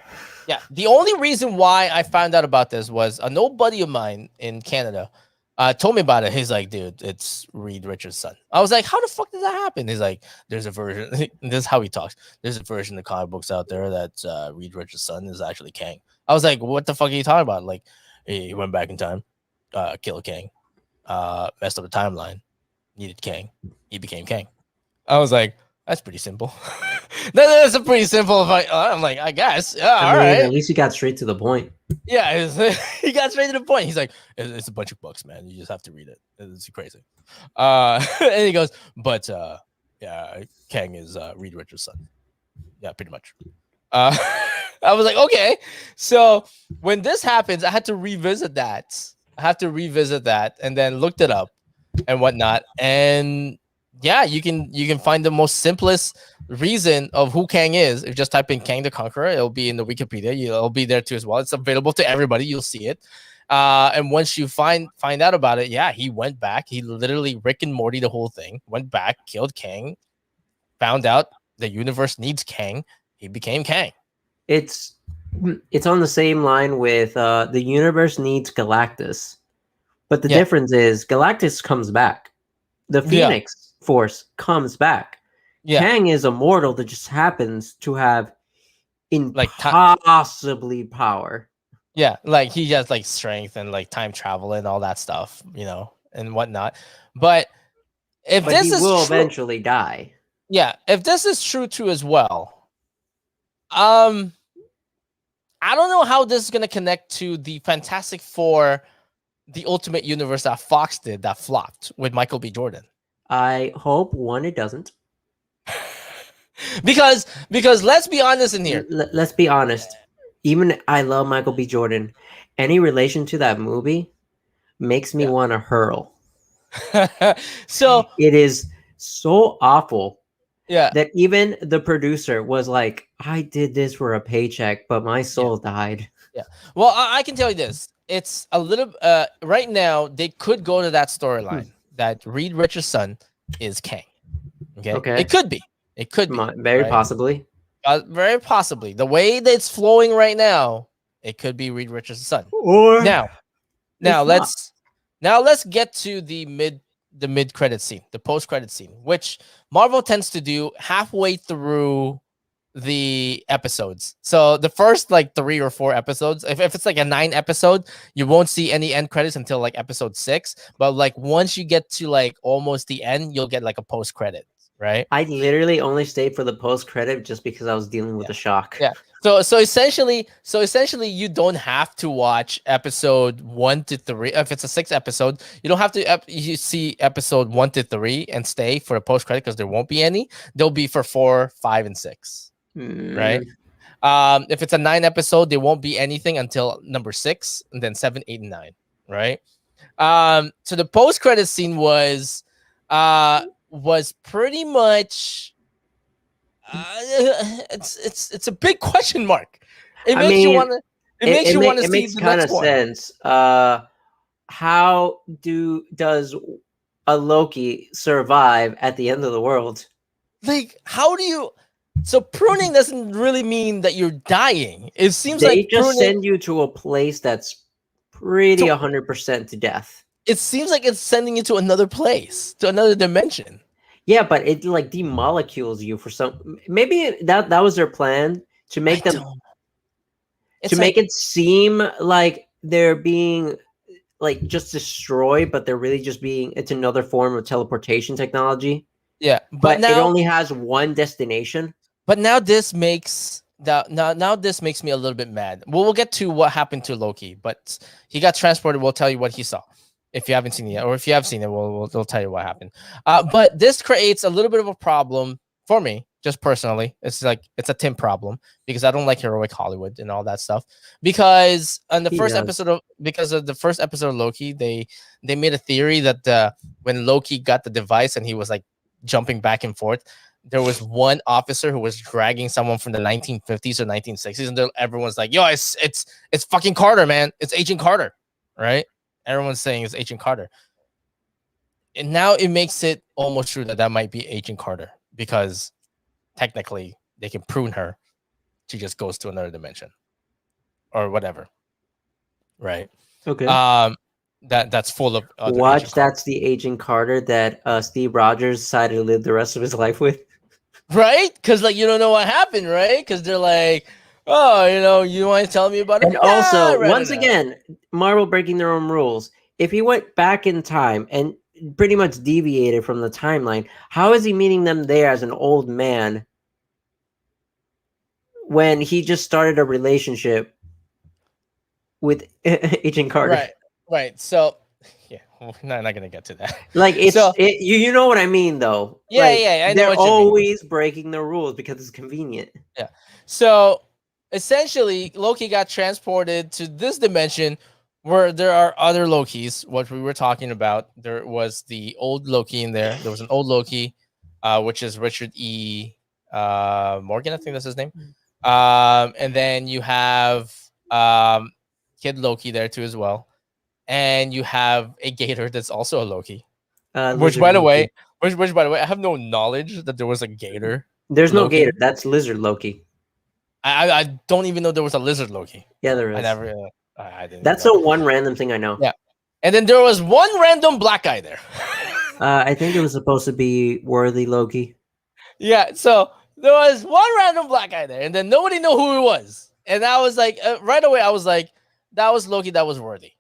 Speaker 1: Yeah, the only reason why I found out about this was an old buddy of mine in Canada told me about it. He's like, dude, it's Reed Richards' son. I was like, how the fuck did that happen? He's like, there's a version. This is how he talks. There's a version of comic books out there that Reed Richards' son is actually Kang. I was like, what the fuck are you talking about? Like, he went back in time, killed Kang, messed up the timeline, needed Kang. He became Kang. I was like, that's pretty simple. That's a pretty simple. I'm like, I guess. Yeah, all right.
Speaker 2: At least he got straight to the point.
Speaker 1: Yeah, he got straight to the point. He's like, it's a bunch of books, man. You just have to read it. It's crazy. And he goes, but yeah, Kang is Reed Richards' son. Yeah, pretty much. I was like, okay. So when this happens, I had to revisit that. And then looked it up and whatnot. And yeah, you can find the most simplest reason of who Kang is. If you just type in Kang the Conqueror, it'll be in the Wikipedia. It'll be there too as well. It's available to everybody. You'll see it. And once you find out about it, yeah, he went back. He literally Rick and Morty the whole thing. Went back, killed Kang, found out the universe needs Kang. He became Kang.
Speaker 2: It's on the same line with the universe needs Galactus, but the difference is Galactus comes back. The Phoenix Force comes back. Kang is a mortal that just happens to have impossibly power.
Speaker 1: Yeah, like he has like strength and like time travel and all that stuff, and whatnot. But if
Speaker 2: But he
Speaker 1: this is
Speaker 2: will
Speaker 1: true,
Speaker 2: eventually die.
Speaker 1: yeah, if this is true too as well, um, I don't know how this is gonna connect to the Fantastic Four, the Ultimate Universe that Fox did that flopped with Michael B. Jordan.
Speaker 2: I hope one it doesn't.
Speaker 1: because let's be honest in here.
Speaker 2: Let's be honest. Even I love Michael B. Jordan. Any relation to that movie makes me want to hurl.
Speaker 1: So
Speaker 2: it is so awful.
Speaker 1: Yeah.
Speaker 2: That even the producer was like, I did this for a paycheck, but my soul died.
Speaker 1: Yeah. Well, I can tell you this. It's a little right now they could go to that storyline that Reed Richards' son is Kang. Okay. It could be. It could be.
Speaker 2: Very possibly.
Speaker 1: Very possibly. The way that it's flowing right now, it could be Reed Richards' son.
Speaker 2: Or
Speaker 1: now let's get to the mid credit scene, the post credit scene, which Marvel tends to do halfway through the episodes. So the first like 3 or 4 episodes, if it's like a 9 episode, you won't see any end credits until like episode 6. But like once you get to like almost the end, you'll get like a post credit, right?
Speaker 2: I literally only stayed for the post credit just because I was dealing with a shock.
Speaker 1: Yeah. So essentially you don't have to watch episode 1 to 3. If it's a 6 episode, you don't have to you see episode 1 to 3 and stay for a post credit because there won't be any. They'll be for 4, 5, and 6. Right. If it's a 9 episode, there won't be anything until number 6, and then 7, 8, and 9. Right. So the post credit scene was pretty much it's a big question mark. It makes you want to. It makes you want to see. It makes kind of
Speaker 2: sense. How does a Loki survive at the end of the world?
Speaker 1: Like, how do you? So pruning doesn't really mean that you're dying. It seems
Speaker 2: they
Speaker 1: like
Speaker 2: just send you to a place that's pretty 100% to death.
Speaker 1: It seems like it's sending you to another place, to another dimension.
Speaker 2: Yeah, but it like demolecules you for some. Maybe that was their plan to make make it seem like they're being like just destroyed, but they're really just being. It's another form of teleportation technology.
Speaker 1: Yeah,
Speaker 2: but now, it only has one destination.
Speaker 1: But now this makes now this makes me a little bit mad. We'll get to what happened to Loki, but he got transported. We'll tell you what he saw. If you haven't seen it yet, or if you have seen it, we'll tell you what happened. But this creates a little bit of a problem for me, just personally. It's like it's a Tim problem because I don't like heroic Hollywood and all that stuff. Because on the first episode of Loki, they made a theory that when Loki got the device and he was like jumping back and forth, there was one officer who was dragging someone from the 1950s or 1960s, and everyone's like, "Yo, it's fucking Carter, man! It's Agent Carter, right?" Everyone's saying it's Agent Carter. And now it makes it almost true that might be Agent Carter because technically they can prune her. She just goes to another dimension or whatever. Right.
Speaker 2: Okay.
Speaker 1: That's full of
Speaker 2: watch. That's the Agent Carter that Steve Rogers decided to live the rest of his life with.
Speaker 1: Right. Because like, you don't know what happened. Right. Because they're like, oh, you want to tell me about it?
Speaker 2: And also, once again, Marvel breaking their own rules. If he went back in time and pretty much deviated from the timeline, how is he meeting them there as an old man when he just started a relationship with Agent Carter?
Speaker 1: Right. So, yeah, we're not going to get to that.
Speaker 2: Like, you know what I mean, though.
Speaker 1: Yeah,
Speaker 2: like,
Speaker 1: I know
Speaker 2: they're
Speaker 1: what you
Speaker 2: always breaking the rules because it's convenient.
Speaker 1: Yeah. So, essentially, Loki got transported to this dimension where there are other Lokis. What we were talking about, there was the old Loki in there. There was an old Loki, which is Richard E. Morgan, I think that's his name. And then you have Kid Loki there too as well, and you have a Gator that's also a Loki. Which by the way, I have no knowledge that there was a Gator.
Speaker 2: There's no Gator. That's Lizard Loki.
Speaker 1: I don't even know there was a Lizard Loki.
Speaker 2: Yeah, there is.
Speaker 1: I didn't.
Speaker 2: That's the one random thing I know.
Speaker 1: Yeah, and then there was one random black guy there.
Speaker 2: I think it was supposed to be Worthy Loki.
Speaker 1: Yeah, so there was one random black guy there, and then nobody knew who he was. And I was like, right away, I was like, that was Loki that was worthy.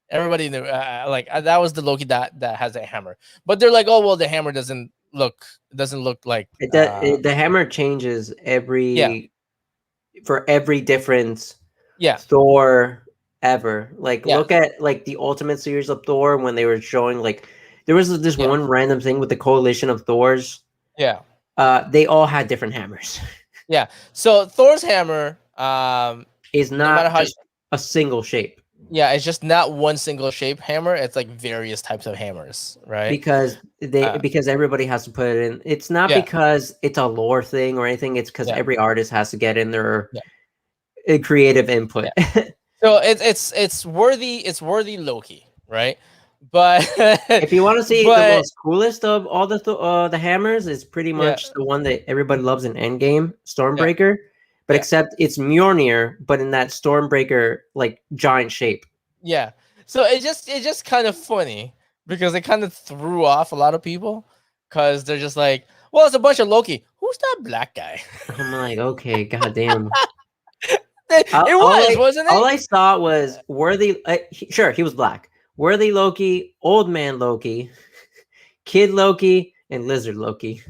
Speaker 1: Everybody knew, that was the Loki that has a hammer. But they're like, oh well, the hammer doesn't look like
Speaker 2: the hammer changes for every different Thor ever. Like look at like the Ultimate series of Thor when they were showing like there was this one random thing with the coalition of Thors.
Speaker 1: Yeah.
Speaker 2: They all had different hammers.
Speaker 1: Yeah. So Thor's hammer
Speaker 2: is not just a single shape.
Speaker 1: Yeah, it's just not one single shape hammer. It's like various types of hammers, right?
Speaker 2: Because because everybody has to put it in. It's not because it's a lore thing or anything. It's because every artist has to get in their creative input.
Speaker 1: So it's worthy Loki, right? But
Speaker 2: if you want to see the most coolest of all the hammers, is pretty much the one that everybody loves in Endgame, Stormbreaker. But except it's Mjolnir, but in that Stormbreaker like giant shape.
Speaker 1: Yeah. So it's just kind of funny because it kind of threw off a lot of people because they're just like, well, it's a bunch of Loki. Who's that black guy?
Speaker 2: I'm like, okay, goddamn.
Speaker 1: Wasn't it?
Speaker 2: All I saw was worthy. Sure, he was black. Worthy Loki, old man Loki, kid Loki, and lizard Loki.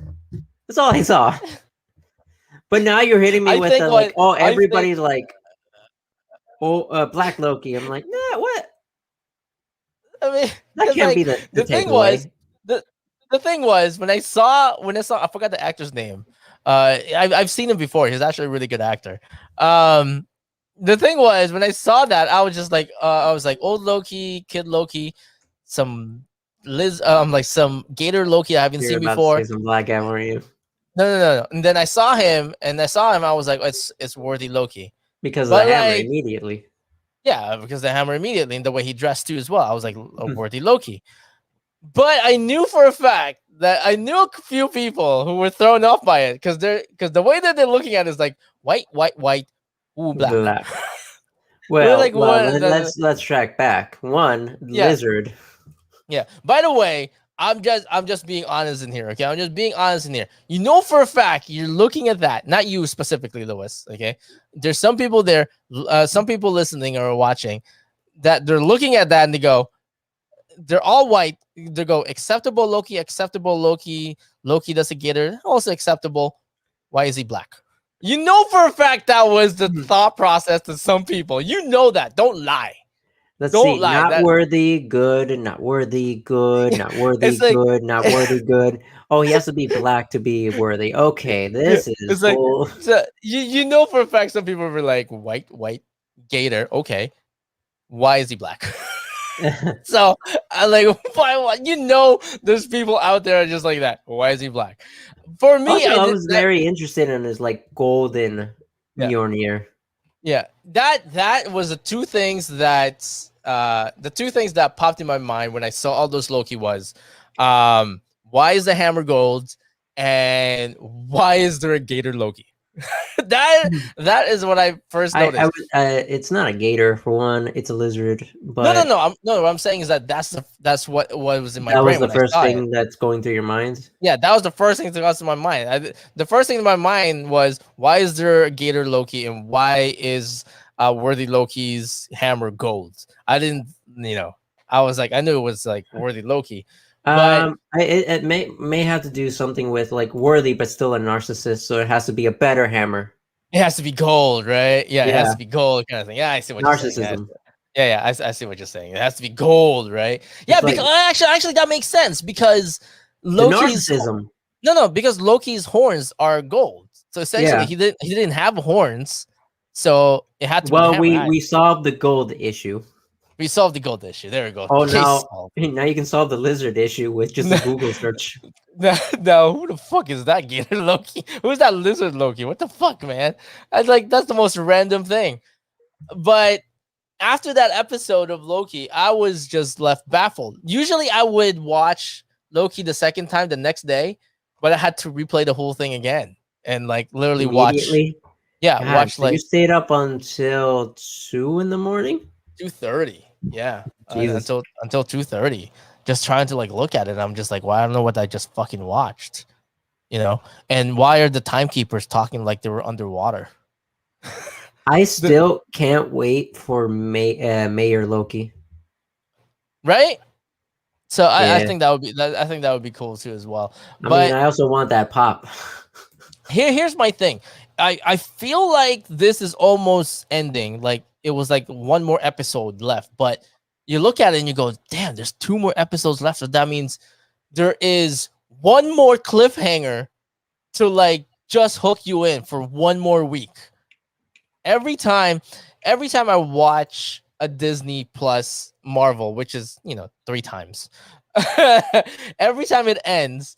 Speaker 2: That's all I saw. But now you're hitting me with everybody's like, black Loki. I'm like, nah, what?
Speaker 1: I mean,
Speaker 2: that can't be the
Speaker 1: thing was the thing was when I saw I forgot the actor's name. I've seen him before. He's actually a really good actor. The thing was when I saw that I was just like, old Loki, kid Loki, some some Gator Loki I haven't seen before.
Speaker 2: Say some black guy, weren't you?
Speaker 1: No. And then I saw him. I was like, it's worthy Loki
Speaker 2: because of the hammer immediately.
Speaker 1: Yeah, because the hammer immediately, and the way he dressed too as well. I was like, worthy Loki. But I knew for a fact that I knew a few people who were thrown off by it because the way that they're looking at it is like white, ooh, black.
Speaker 2: Well, like, let's track back. Lizard.
Speaker 1: Yeah. By the way, I'm just being honest in here, okay? I'm just being honest in here. You know for a fact you're looking at that, not you specifically, Lewis, okay? There's some people there, some people listening or watching that they're looking at that and they go, they're all white. They go, acceptable Loki, Loki does a gator, also acceptable. Why is he black? You know for a fact that was the thought process to some people. You know that. Don't lie.
Speaker 2: Don't lie. Not worthy, good, not worthy, good, not worthy, good, not worthy, good. Oh, he has to be black to be worthy. Okay, this is cool.
Speaker 1: Like, so you know for a fact some people were like, white, gator. Okay, why is he black? So I like, why? You know, there's people out there just like that. Why is he black? For me,
Speaker 2: also, I was very interested in his like golden Mjolnir.
Speaker 1: Yeah, that was the two things that popped in my mind when I saw all those Loki was, why is the hammer gold, and why is there a gator Loki? that is what I first noticed.
Speaker 2: It's not a gator for one; it's a lizard. But
Speaker 1: no. What I'm saying is that's what was in my brain.
Speaker 2: That was the first thing that's going through your mind.
Speaker 1: Yeah, that was the first thing that goes to my mind. The first thing in my mind was, why is there a gator Loki, and why is worthy Loki's hammer gold? I didn't, I was like, I knew it was like worthy Loki. But
Speaker 2: it may have to do something with like worthy, but still a narcissist, so it has to be a better hammer.
Speaker 1: It has to be gold, right? Yeah, it has to be gold, kind of thing. Yeah, I see what you're saying. Yeah, I see what you're saying. It has to be gold, right? Yeah, it's because actually that makes sense because Loki's
Speaker 2: narcissism.
Speaker 1: No, because Loki's horns are gold. So essentially, he didn't have horns, so it had to.
Speaker 2: Well, we solved the gold issue.
Speaker 1: We solved the gold issue. There we go.
Speaker 2: Oh, now you can solve the lizard issue with just a Google search.
Speaker 1: No, who the fuck is that gator Loki? Who's that lizard Loki? What the fuck, man? That's the most random thing. But after that episode of Loki, I was just left baffled. Usually I would watch Loki the second time the next day, but I had to replay the whole thing again and like literally watch. Yeah,
Speaker 2: God, watch so you stayed up until 2 a.m.
Speaker 1: 2:30. Yeah, until 2:30, just trying to like look at it. I'm just like, well, I don't know what I just fucking watched, And why are the timekeepers talking like they were underwater?
Speaker 2: I still can't wait for Mayor Loki.
Speaker 1: Right? So I think that would be cool too as well. But
Speaker 2: I mean, I also want that pop.
Speaker 1: here's my thing. I feel like this is almost ending. Like it was like one more episode left, but you look at it and you go, damn, there's 2 more episodes left. So that means there is one more cliffhanger to like just hook you in for one more week. Every time I watch a Disney Plus Marvel, which is, 3 times, every time it ends,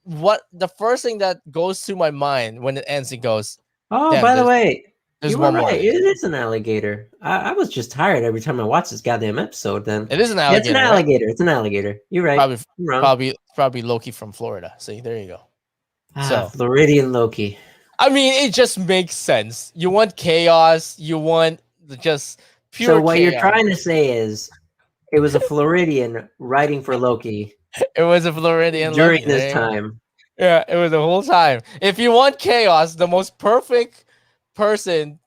Speaker 1: what the first thing that goes through my mind when it ends, it goes,
Speaker 2: oh, by the way,
Speaker 1: there's one more.
Speaker 2: Right. It is an alligator. I was just tired every time I watched this goddamn episode. Then
Speaker 1: it is an alligator.
Speaker 2: It's an alligator. Right? It's an alligator. You're right.
Speaker 1: Probably Loki from Florida. See, there you go.
Speaker 2: So Floridian Loki.
Speaker 1: I mean, it just makes sense. You want chaos. You want just pure.
Speaker 2: So what
Speaker 1: chaos.
Speaker 2: You're trying to say is, it was a Floridian writing for Loki.
Speaker 1: It was a Floridian
Speaker 2: during
Speaker 1: Loki,
Speaker 2: this time.
Speaker 1: Yeah, it was the whole time. If you want chaos, the most perfect person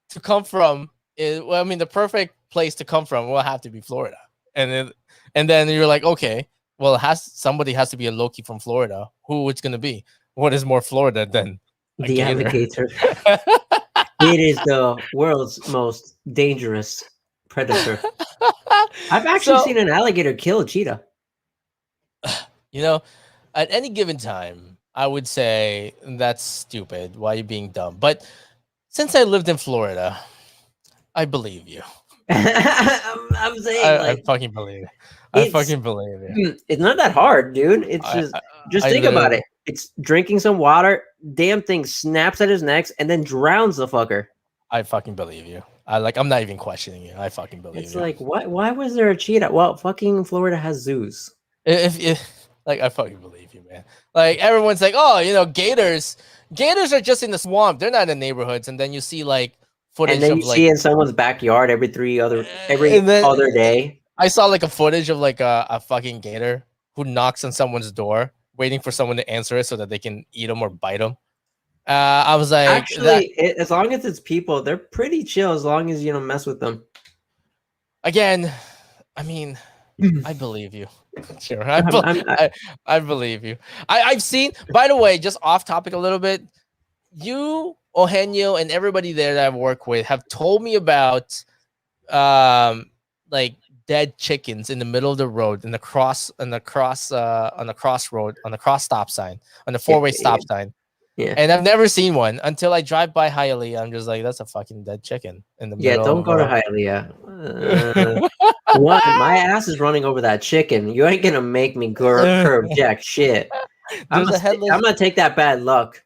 Speaker 1: to come from is, the perfect place to come from will have to be Florida. And then you're like, okay, well, somebody has to be a Loki from Florida. Who it's gonna be? What is more Florida than
Speaker 2: the alligator? It is the world's most dangerous predator. I've actually seen an alligator kill a cheetah.
Speaker 1: At any given time, I would say that's stupid. Why are you being dumb? But since I lived in Florida, I believe you.
Speaker 2: I'm saying,
Speaker 1: I fucking believe it. I fucking believe it.
Speaker 2: It's not that hard, dude. It's just think about it. It's drinking some water. Damn thing snaps at his neck and then drowns the fucker.
Speaker 1: I fucking believe you. I'm not even questioning you. I fucking believe you.
Speaker 2: It's like, why was there a cheetah? Well, fucking Florida has zoos.
Speaker 1: I fucking believe you, man. Like everyone's like, oh, gators are just in the swamp. They're not in the neighborhoods. And then you see like footage
Speaker 2: and then you see in someone's backyard every other day.
Speaker 1: I saw like a footage of like a fucking gator who knocks on someone's door, waiting for someone to answer it so that they can eat them or bite them. I was like,
Speaker 2: actually, as long as it's people, they're pretty chill. As long as you don't mess with them.
Speaker 1: Again, I mean, I believe you. Sure, I believe you. I've seen. By the way, just off topic a little bit. You, Eugenio, and everybody there that I've worked with have told me about, like dead chickens in the middle of the road, on the crossroad, on the cross stop sign, on the 4-way stop sign.
Speaker 2: Yeah.
Speaker 1: And I've never seen one until I drive by Hialeah. I'm just like, that's a fucking dead chicken in the middle.
Speaker 2: Yeah, don't go to Hialeah. What? My ass is running over that chicken. You ain't gonna make me curb jack shit. I'm gonna take that bad luck.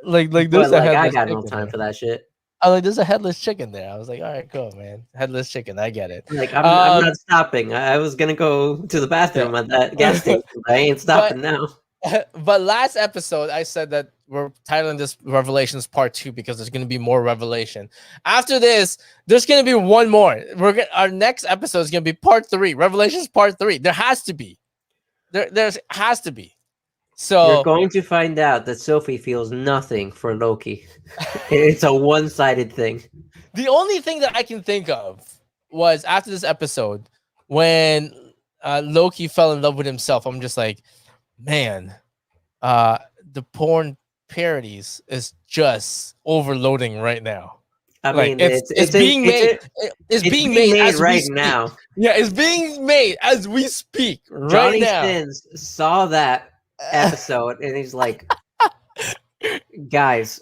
Speaker 1: Like there's a headless
Speaker 2: I got no time for that shit.
Speaker 1: There's a headless chicken there. I was like, all right, cool, man. Headless chicken, I get it.
Speaker 2: Like I'm not stopping. I was gonna go to the bathroom at that gas station. I ain't stopping now.
Speaker 1: But last episode, I said that we're titling this Revelations Part 2 because there's going to be more revelation. After this, there's going to be one more. Our next episode is going to be Part 3, Revelations Part 3. There has to be. There has to be. So
Speaker 2: you're going to find out that Sophie feels nothing for Loki. It's a one-sided thing.
Speaker 1: The only thing that I can think of was after this episode, when Loki fell in love with himself. I'm just like, man, the porn parodies is just overloading right now.
Speaker 2: I mean, it's being made.
Speaker 1: It's being made
Speaker 2: right now.
Speaker 1: Yeah, it's being made as we speak right now.
Speaker 2: Johnny Sins saw that episode and he's like, guys,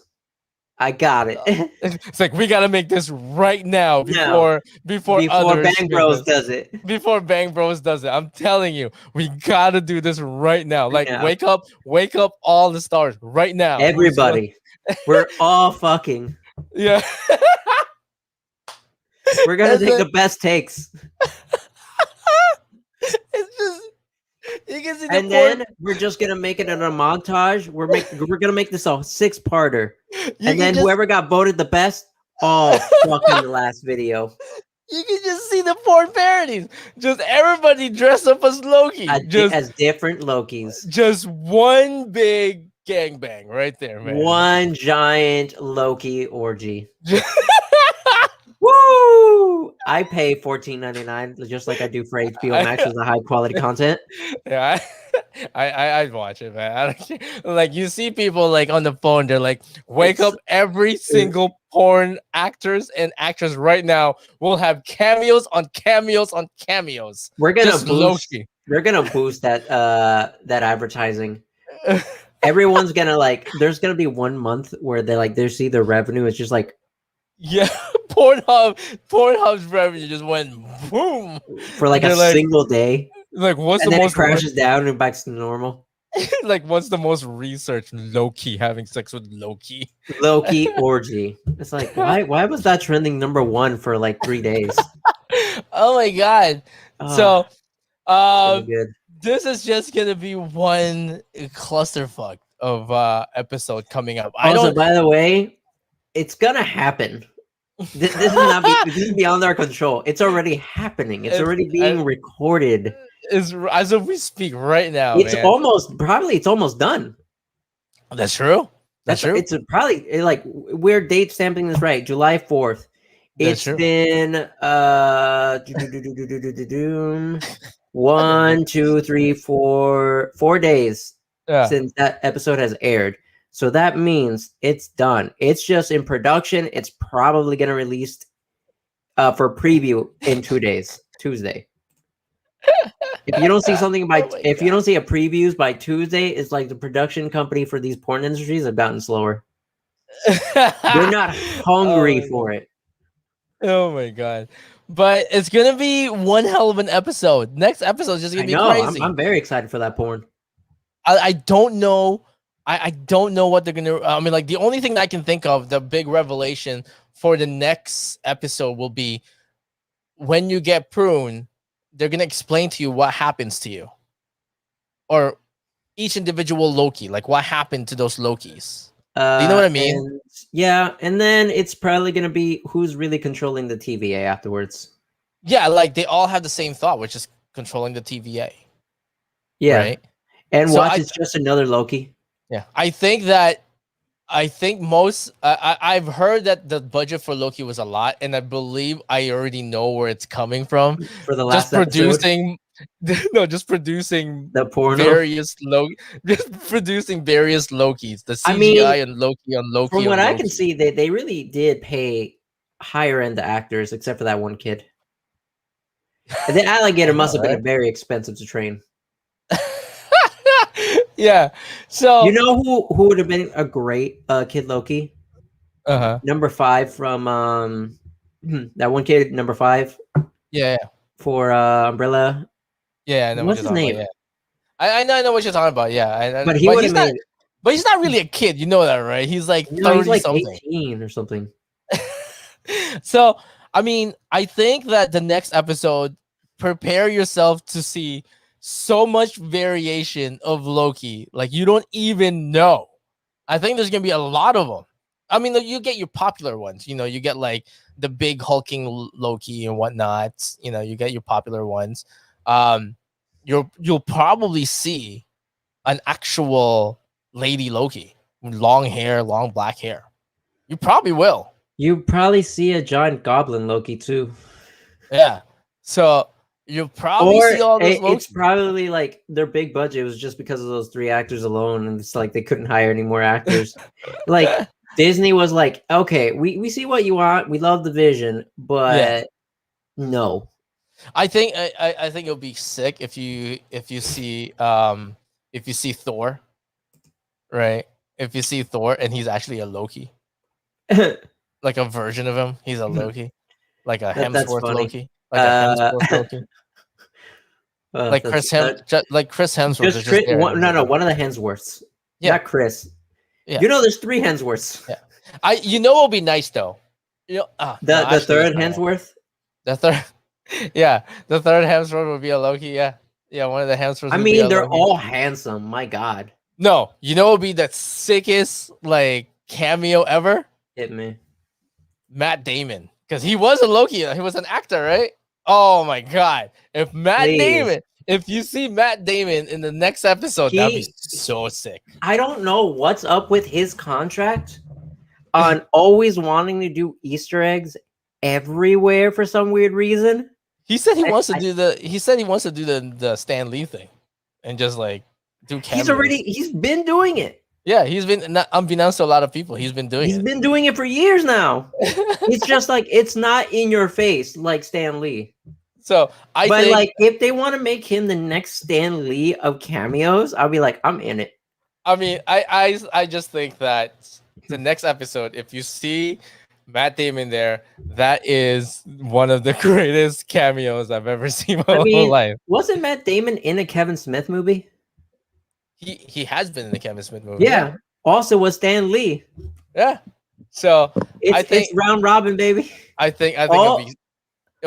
Speaker 2: I got it.
Speaker 1: It's like, we got to make this right now before
Speaker 2: Bang Bros does it.
Speaker 1: Before Bang Bros does it. I'm telling you, we got to do this right now. Like, wake up all the stars right now.
Speaker 2: Everybody. We're all fucking.
Speaker 1: Yeah.
Speaker 2: We're going to take the best takes.
Speaker 1: It's just, you can see
Speaker 2: then we're just going to make it in a montage. We're going to make this a 6-parter. And then whoever got voted the best, fucking the last video.
Speaker 1: You can just see the porn parodies. Just everybody dressed up as Loki.
Speaker 2: As different Lokis.
Speaker 1: Just one big gangbang right there, man.
Speaker 2: One giant Loki orgy. Woo! I pay $14.99 just like I do for HBO Max with the high quality content.
Speaker 1: Yeah, I'd watch it, man. Like you see people like on the phone, they're like, wake up every single porn actors and actresses right now will have cameos on cameos on cameos.
Speaker 2: We're gonna
Speaker 1: Just
Speaker 2: boost.
Speaker 1: Loki.
Speaker 2: We're gonna boost that advertising. Everyone's gonna like. There's gonna be 1 month where they see the revenue. It's just like,
Speaker 1: yeah, Pornhub's revenue just went boom
Speaker 2: for like a single day.
Speaker 1: Like, what's
Speaker 2: and
Speaker 1: the
Speaker 2: then
Speaker 1: most
Speaker 2: it crashes down and back to normal?
Speaker 1: Like, what's the most researched Loki having sex with Loki?
Speaker 2: Loki orgy. It's like, why was that trending #1 for like 3 days?
Speaker 1: Oh my god! So,
Speaker 2: good.
Speaker 1: This is just gonna be one clusterfuck of episode coming up.
Speaker 2: Also, by the way, it's gonna happen. This is beyond our control. It's already happening. It's already being recorded.
Speaker 1: As if we speak right now.
Speaker 2: It's almost done.
Speaker 1: That's true. That's true.
Speaker 2: It's probably like we're date stamping this right. July 4th. It's been 1, 2, 3, 4 days since that episode has aired. So that means it's done. It's just in production. It's probably going to release for preview in 2 days, Tuesday. If you don't see something you don't see a previews by Tuesday, it's like the production company for these porn industries have gotten slower. They're not hungry for it.
Speaker 1: Oh my god. But it's gonna be one hell of an episode. Next episode is just gonna be crazy.
Speaker 2: I'm very excited for that porn.
Speaker 1: I don't know. I don't know what they're gonna. I mean, like the only thing I can think of, the big revelation for the next episode will be when you get pruned, they're gonna explain to you what happens to you, or each individual Loki, like what happened to those Lokis. Do you know what I mean?
Speaker 2: And then it's probably going to be who's really controlling the TVA afterwards.
Speaker 1: Yeah, like they all have the same thought, which is controlling the TVA.
Speaker 2: Yeah. Right? And so it's just another Loki.
Speaker 1: Yeah. I've heard that the budget for Loki was a lot, and I believe I already know where it's coming from.
Speaker 2: For the last episode?
Speaker 1: Just producing
Speaker 2: the porno,
Speaker 1: just producing various Lokis, the CGI and Loki on Loki.
Speaker 2: From what I can see, they really did pay higher end actors, except for that one kid. And the alligator must have been very expensive to train.
Speaker 1: Yeah. So
Speaker 2: you know who would have been a great Kid Loki? Number 5 from that one kid, number 5.
Speaker 1: Yeah.
Speaker 2: For Umbrella.
Speaker 1: Yeah, I know
Speaker 2: what's his name?
Speaker 1: About, yeah. I know what you're talking about. Yeah,
Speaker 2: but he's not.
Speaker 1: But he's not really a kid. You know that, right? He's like 30
Speaker 2: he's like
Speaker 1: something,
Speaker 2: 18 or something.
Speaker 1: So, I mean, I think that the next episode, prepare yourself to see so much variation of Loki, like you don't even know. I think there's gonna be a lot of them. I mean, you get your popular ones. You know, you get like the big hulking Loki and whatnot. You know, you get your popular ones. You'll probably see an actual lady Loki, long hair, long black hair. You probably will.
Speaker 2: You probably see a giant goblin Loki too.
Speaker 1: Yeah. So you'll probably see all those Loki.
Speaker 2: It's probably like their big budget was just because of those 3 actors alone, and it's like they couldn't hire any more actors. Like Disney was like, okay, we see what you want, we love the vision, but no.
Speaker 1: I think it'll be sick if you see Thor, right? If you see Thor and he's actually a Loki, like a version of him, he's a Loki, like a Hemsworth Loki, like a Hemsworth Loki, like Chris Hemsworth.
Speaker 2: One of the Hemsworths, not Chris.
Speaker 1: Yeah.
Speaker 2: You know, there's 3 Hemsworths.
Speaker 1: Yeah, it'll be nice though. You know,
Speaker 2: the third Hemsworth.
Speaker 1: The third. Yeah, the third Hemsworth would be a Loki. Yeah, one of the Hemsworths.
Speaker 2: I mean, they're all handsome. My God.
Speaker 1: No, it would be the sickest like cameo ever.
Speaker 2: Hit me,
Speaker 1: Matt Damon, because he was a Loki. He was an actor, right? Oh my God! If you see Matt Damon in the next episode, that'd be so sick.
Speaker 2: I don't know what's up with his contract on always wanting to do Easter eggs everywhere for some weird reason.
Speaker 1: He said he wants to do the Stan Lee thing, and just like do cameos.
Speaker 2: He's been doing it.
Speaker 1: Yeah, he's been unbeknownst to a lot of people. He's been doing it.
Speaker 2: He's been doing it for years now. It's just like it's not in your face like Stan Lee.
Speaker 1: So
Speaker 2: but like if they want to make him the next Stan Lee of cameos, I'll be like, I'm in it.
Speaker 1: I mean, I just think that the next episode, if you see Matt Damon there, that is one of the greatest cameos I've ever seen in my whole life.
Speaker 2: Wasn't Matt Damon in a Kevin Smith movie?
Speaker 1: He has been in the Kevin Smith movie.
Speaker 2: Yeah. Also was Stan Lee.
Speaker 1: Yeah. So
Speaker 2: it's round robin, baby.
Speaker 1: I think
Speaker 2: it'll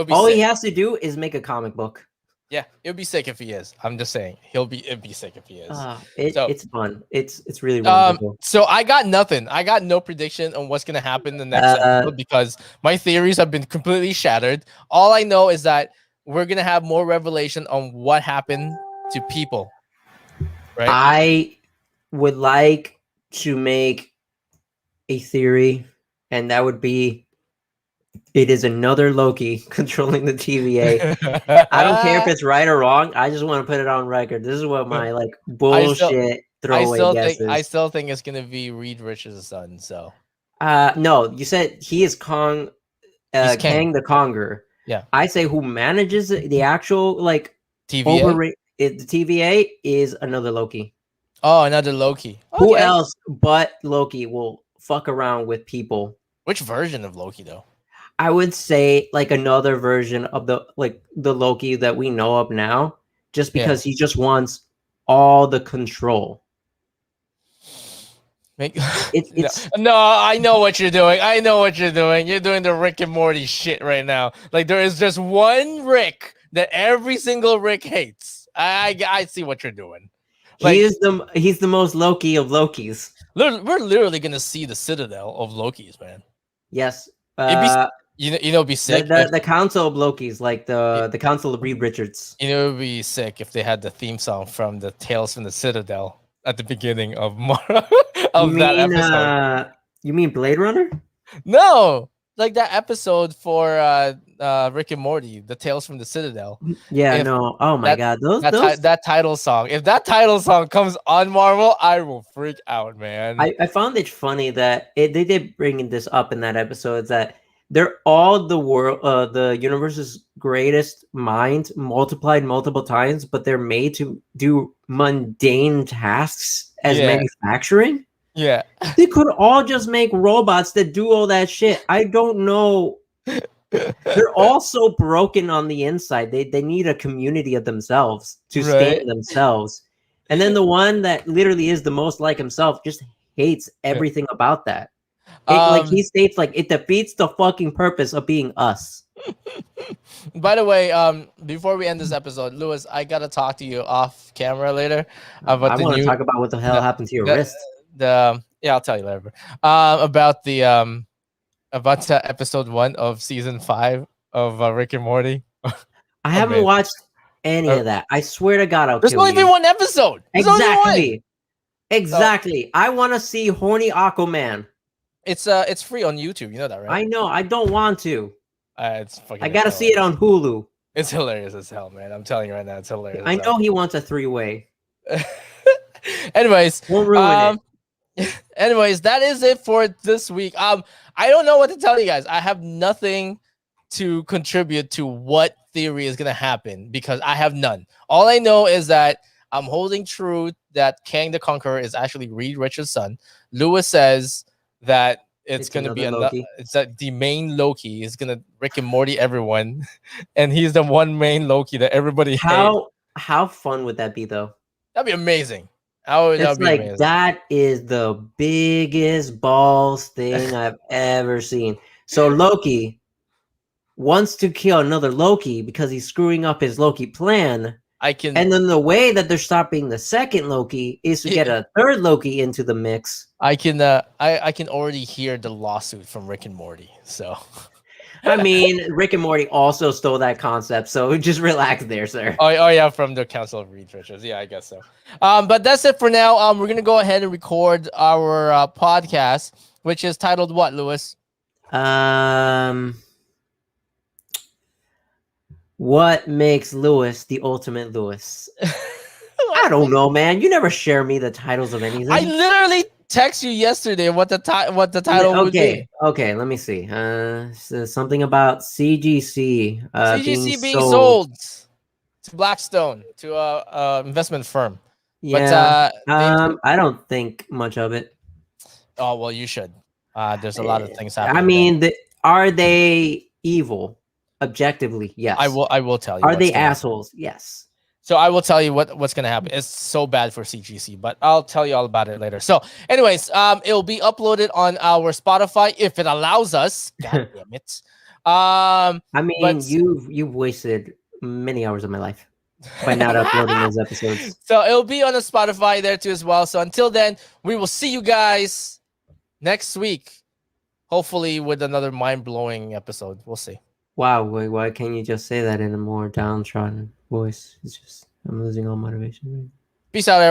Speaker 2: be all
Speaker 1: sick.
Speaker 2: He has to do is make a comic book.
Speaker 1: Yeah, it'll be sick if he is. I'm just saying, it'd be sick if he is.
Speaker 2: It's fun. It's really wonderful.
Speaker 1: So I got nothing. I got no prediction on what's gonna happen in the next episode because my theories have been completely shattered. All I know is that we're gonna have more revelation on what happened to people. Right.
Speaker 2: I would like to make a theory, and that would be it is another Loki controlling the TVA. I don't care if it's right or wrong. I just want to put it on record. This is what my like bullshit throwaway guess is.
Speaker 1: I still think it's gonna be Reed Richards' son. So,
Speaker 2: no, you said he is Kang the Conqueror.
Speaker 1: Yeah,
Speaker 2: I say who manages the actual like
Speaker 1: TVA.
Speaker 2: The TVA is another Loki.
Speaker 1: Oh, another Loki.
Speaker 2: Okay. Who else but Loki will fuck around with people?
Speaker 1: Which version of Loki though?
Speaker 2: I would say like another version of the Loki that we know of now, just because he just wants all the control.
Speaker 1: No, I know what you're doing. I know what you're doing. You're doing the Rick and Morty shit right now. Like there is just one Rick that every single Rick hates. I see what you're doing. Like,
Speaker 2: he's the most Loki of Lokis.
Speaker 1: We're literally gonna see the citadel of Lokis, man.
Speaker 2: Yes.
Speaker 1: It'd be sick.
Speaker 2: The council of Lokis, like the council of Reed Richards.
Speaker 1: It'd be sick if they had the theme song from the Tales from the Citadel at the beginning of that episode.
Speaker 2: You mean Blade Runner?
Speaker 1: No, like that episode for Rick and Morty, the Tales from the Citadel.
Speaker 2: Yeah, no. Oh my god,
Speaker 1: that title song. If that title song comes on Marvel, I will freak out, man.
Speaker 2: I found it funny that they did bring this up in that episode. That they're all the universe's greatest minds multiplied multiple times, but they're made to do mundane tasks as manufacturing.
Speaker 1: Yeah,
Speaker 2: they could all just make robots that do all that shit. I don't know. They're all so broken on the inside. They need a community of themselves to stand themselves. And then the one that literally is the most like himself just hates everything about that. Like he states, like it defeats the fucking purpose of being us.
Speaker 1: By the way, before we end this episode, Lewis, I gotta talk to you off camera later about
Speaker 2: I want to talk about what the hell happened to your wrist.
Speaker 1: I'll tell you later. About the episode 1 of season 5 of Rick and Morty.
Speaker 2: I haven't watched any of that. I swear to God,
Speaker 1: there's only been one episode.
Speaker 2: Exactly. I want to see horny Aquaman.
Speaker 1: It's free on YouTube. You know that, right?
Speaker 2: I know. I don't want to.
Speaker 1: It's fucking.
Speaker 2: I gotta see it on Hulu.
Speaker 1: It's hilarious as hell, man. I'm telling you right now, it's hilarious.
Speaker 2: I know he wants a 3-way.
Speaker 1: Anyways,
Speaker 2: won't ruin
Speaker 1: it. Anyways, that is it for this week. I don't know what to tell you guys. I have nothing to contribute to what theory is gonna happen because I have none. All I know is that I'm holding true that Kang the Conqueror is actually Reed Richards' son. Lewis says that it's gonna be it's that the main Loki is gonna Rick and Morty everyone, and he's the one main Loki that everybody hates.
Speaker 2: How fun would that be though?
Speaker 1: That'd be amazing.
Speaker 2: That is the biggest balls thing I've ever seen. So Loki wants to kill another Loki because he's screwing up his Loki plan. And then the way that they're stopping the second Loki is to get a third Loki into the mix.
Speaker 1: I can already hear the lawsuit from Rick and Morty. So
Speaker 2: I mean, Rick and Morty also stole that concept, so just relax there, sir.
Speaker 1: Oh yeah, from the Council of Reed Richards. Yeah, I guess so. But that's it for now. We're gonna go ahead and record our podcast, which is titled what, Lewis?
Speaker 2: What makes Lewis the ultimate Lewis? I don't know, man. You never share me the titles of anything.
Speaker 1: I literally text you yesterday what the title would be.
Speaker 2: Okay, let me see. So something about CGC
Speaker 1: CGC being sold to Blackstone, to a investment firm.
Speaker 2: Yeah, but I don't think much of it.
Speaker 1: Oh well, you should. There's a lot of things happening.
Speaker 2: I mean, are they evil? Objectively, yes.
Speaker 1: I will tell you.
Speaker 2: Are they assholes? Happen. Yes.
Speaker 1: So I will tell you what's gonna happen. It's so bad for CGC, but I'll tell you all about it later. So, anyways, it'll be uploaded on our Spotify if it allows us. God damn it.
Speaker 2: I mean, you've wasted many hours of my life by not uploading those episodes.
Speaker 1: So it'll be on the Spotify there too as well. So until then, we will see you guys next week. Hopefully with another mind-blowing episode. We'll see.
Speaker 2: Wow, why can't you just say that in a more downtrodden voice? It's just, I'm losing all motivation.
Speaker 1: Peace out, everyone.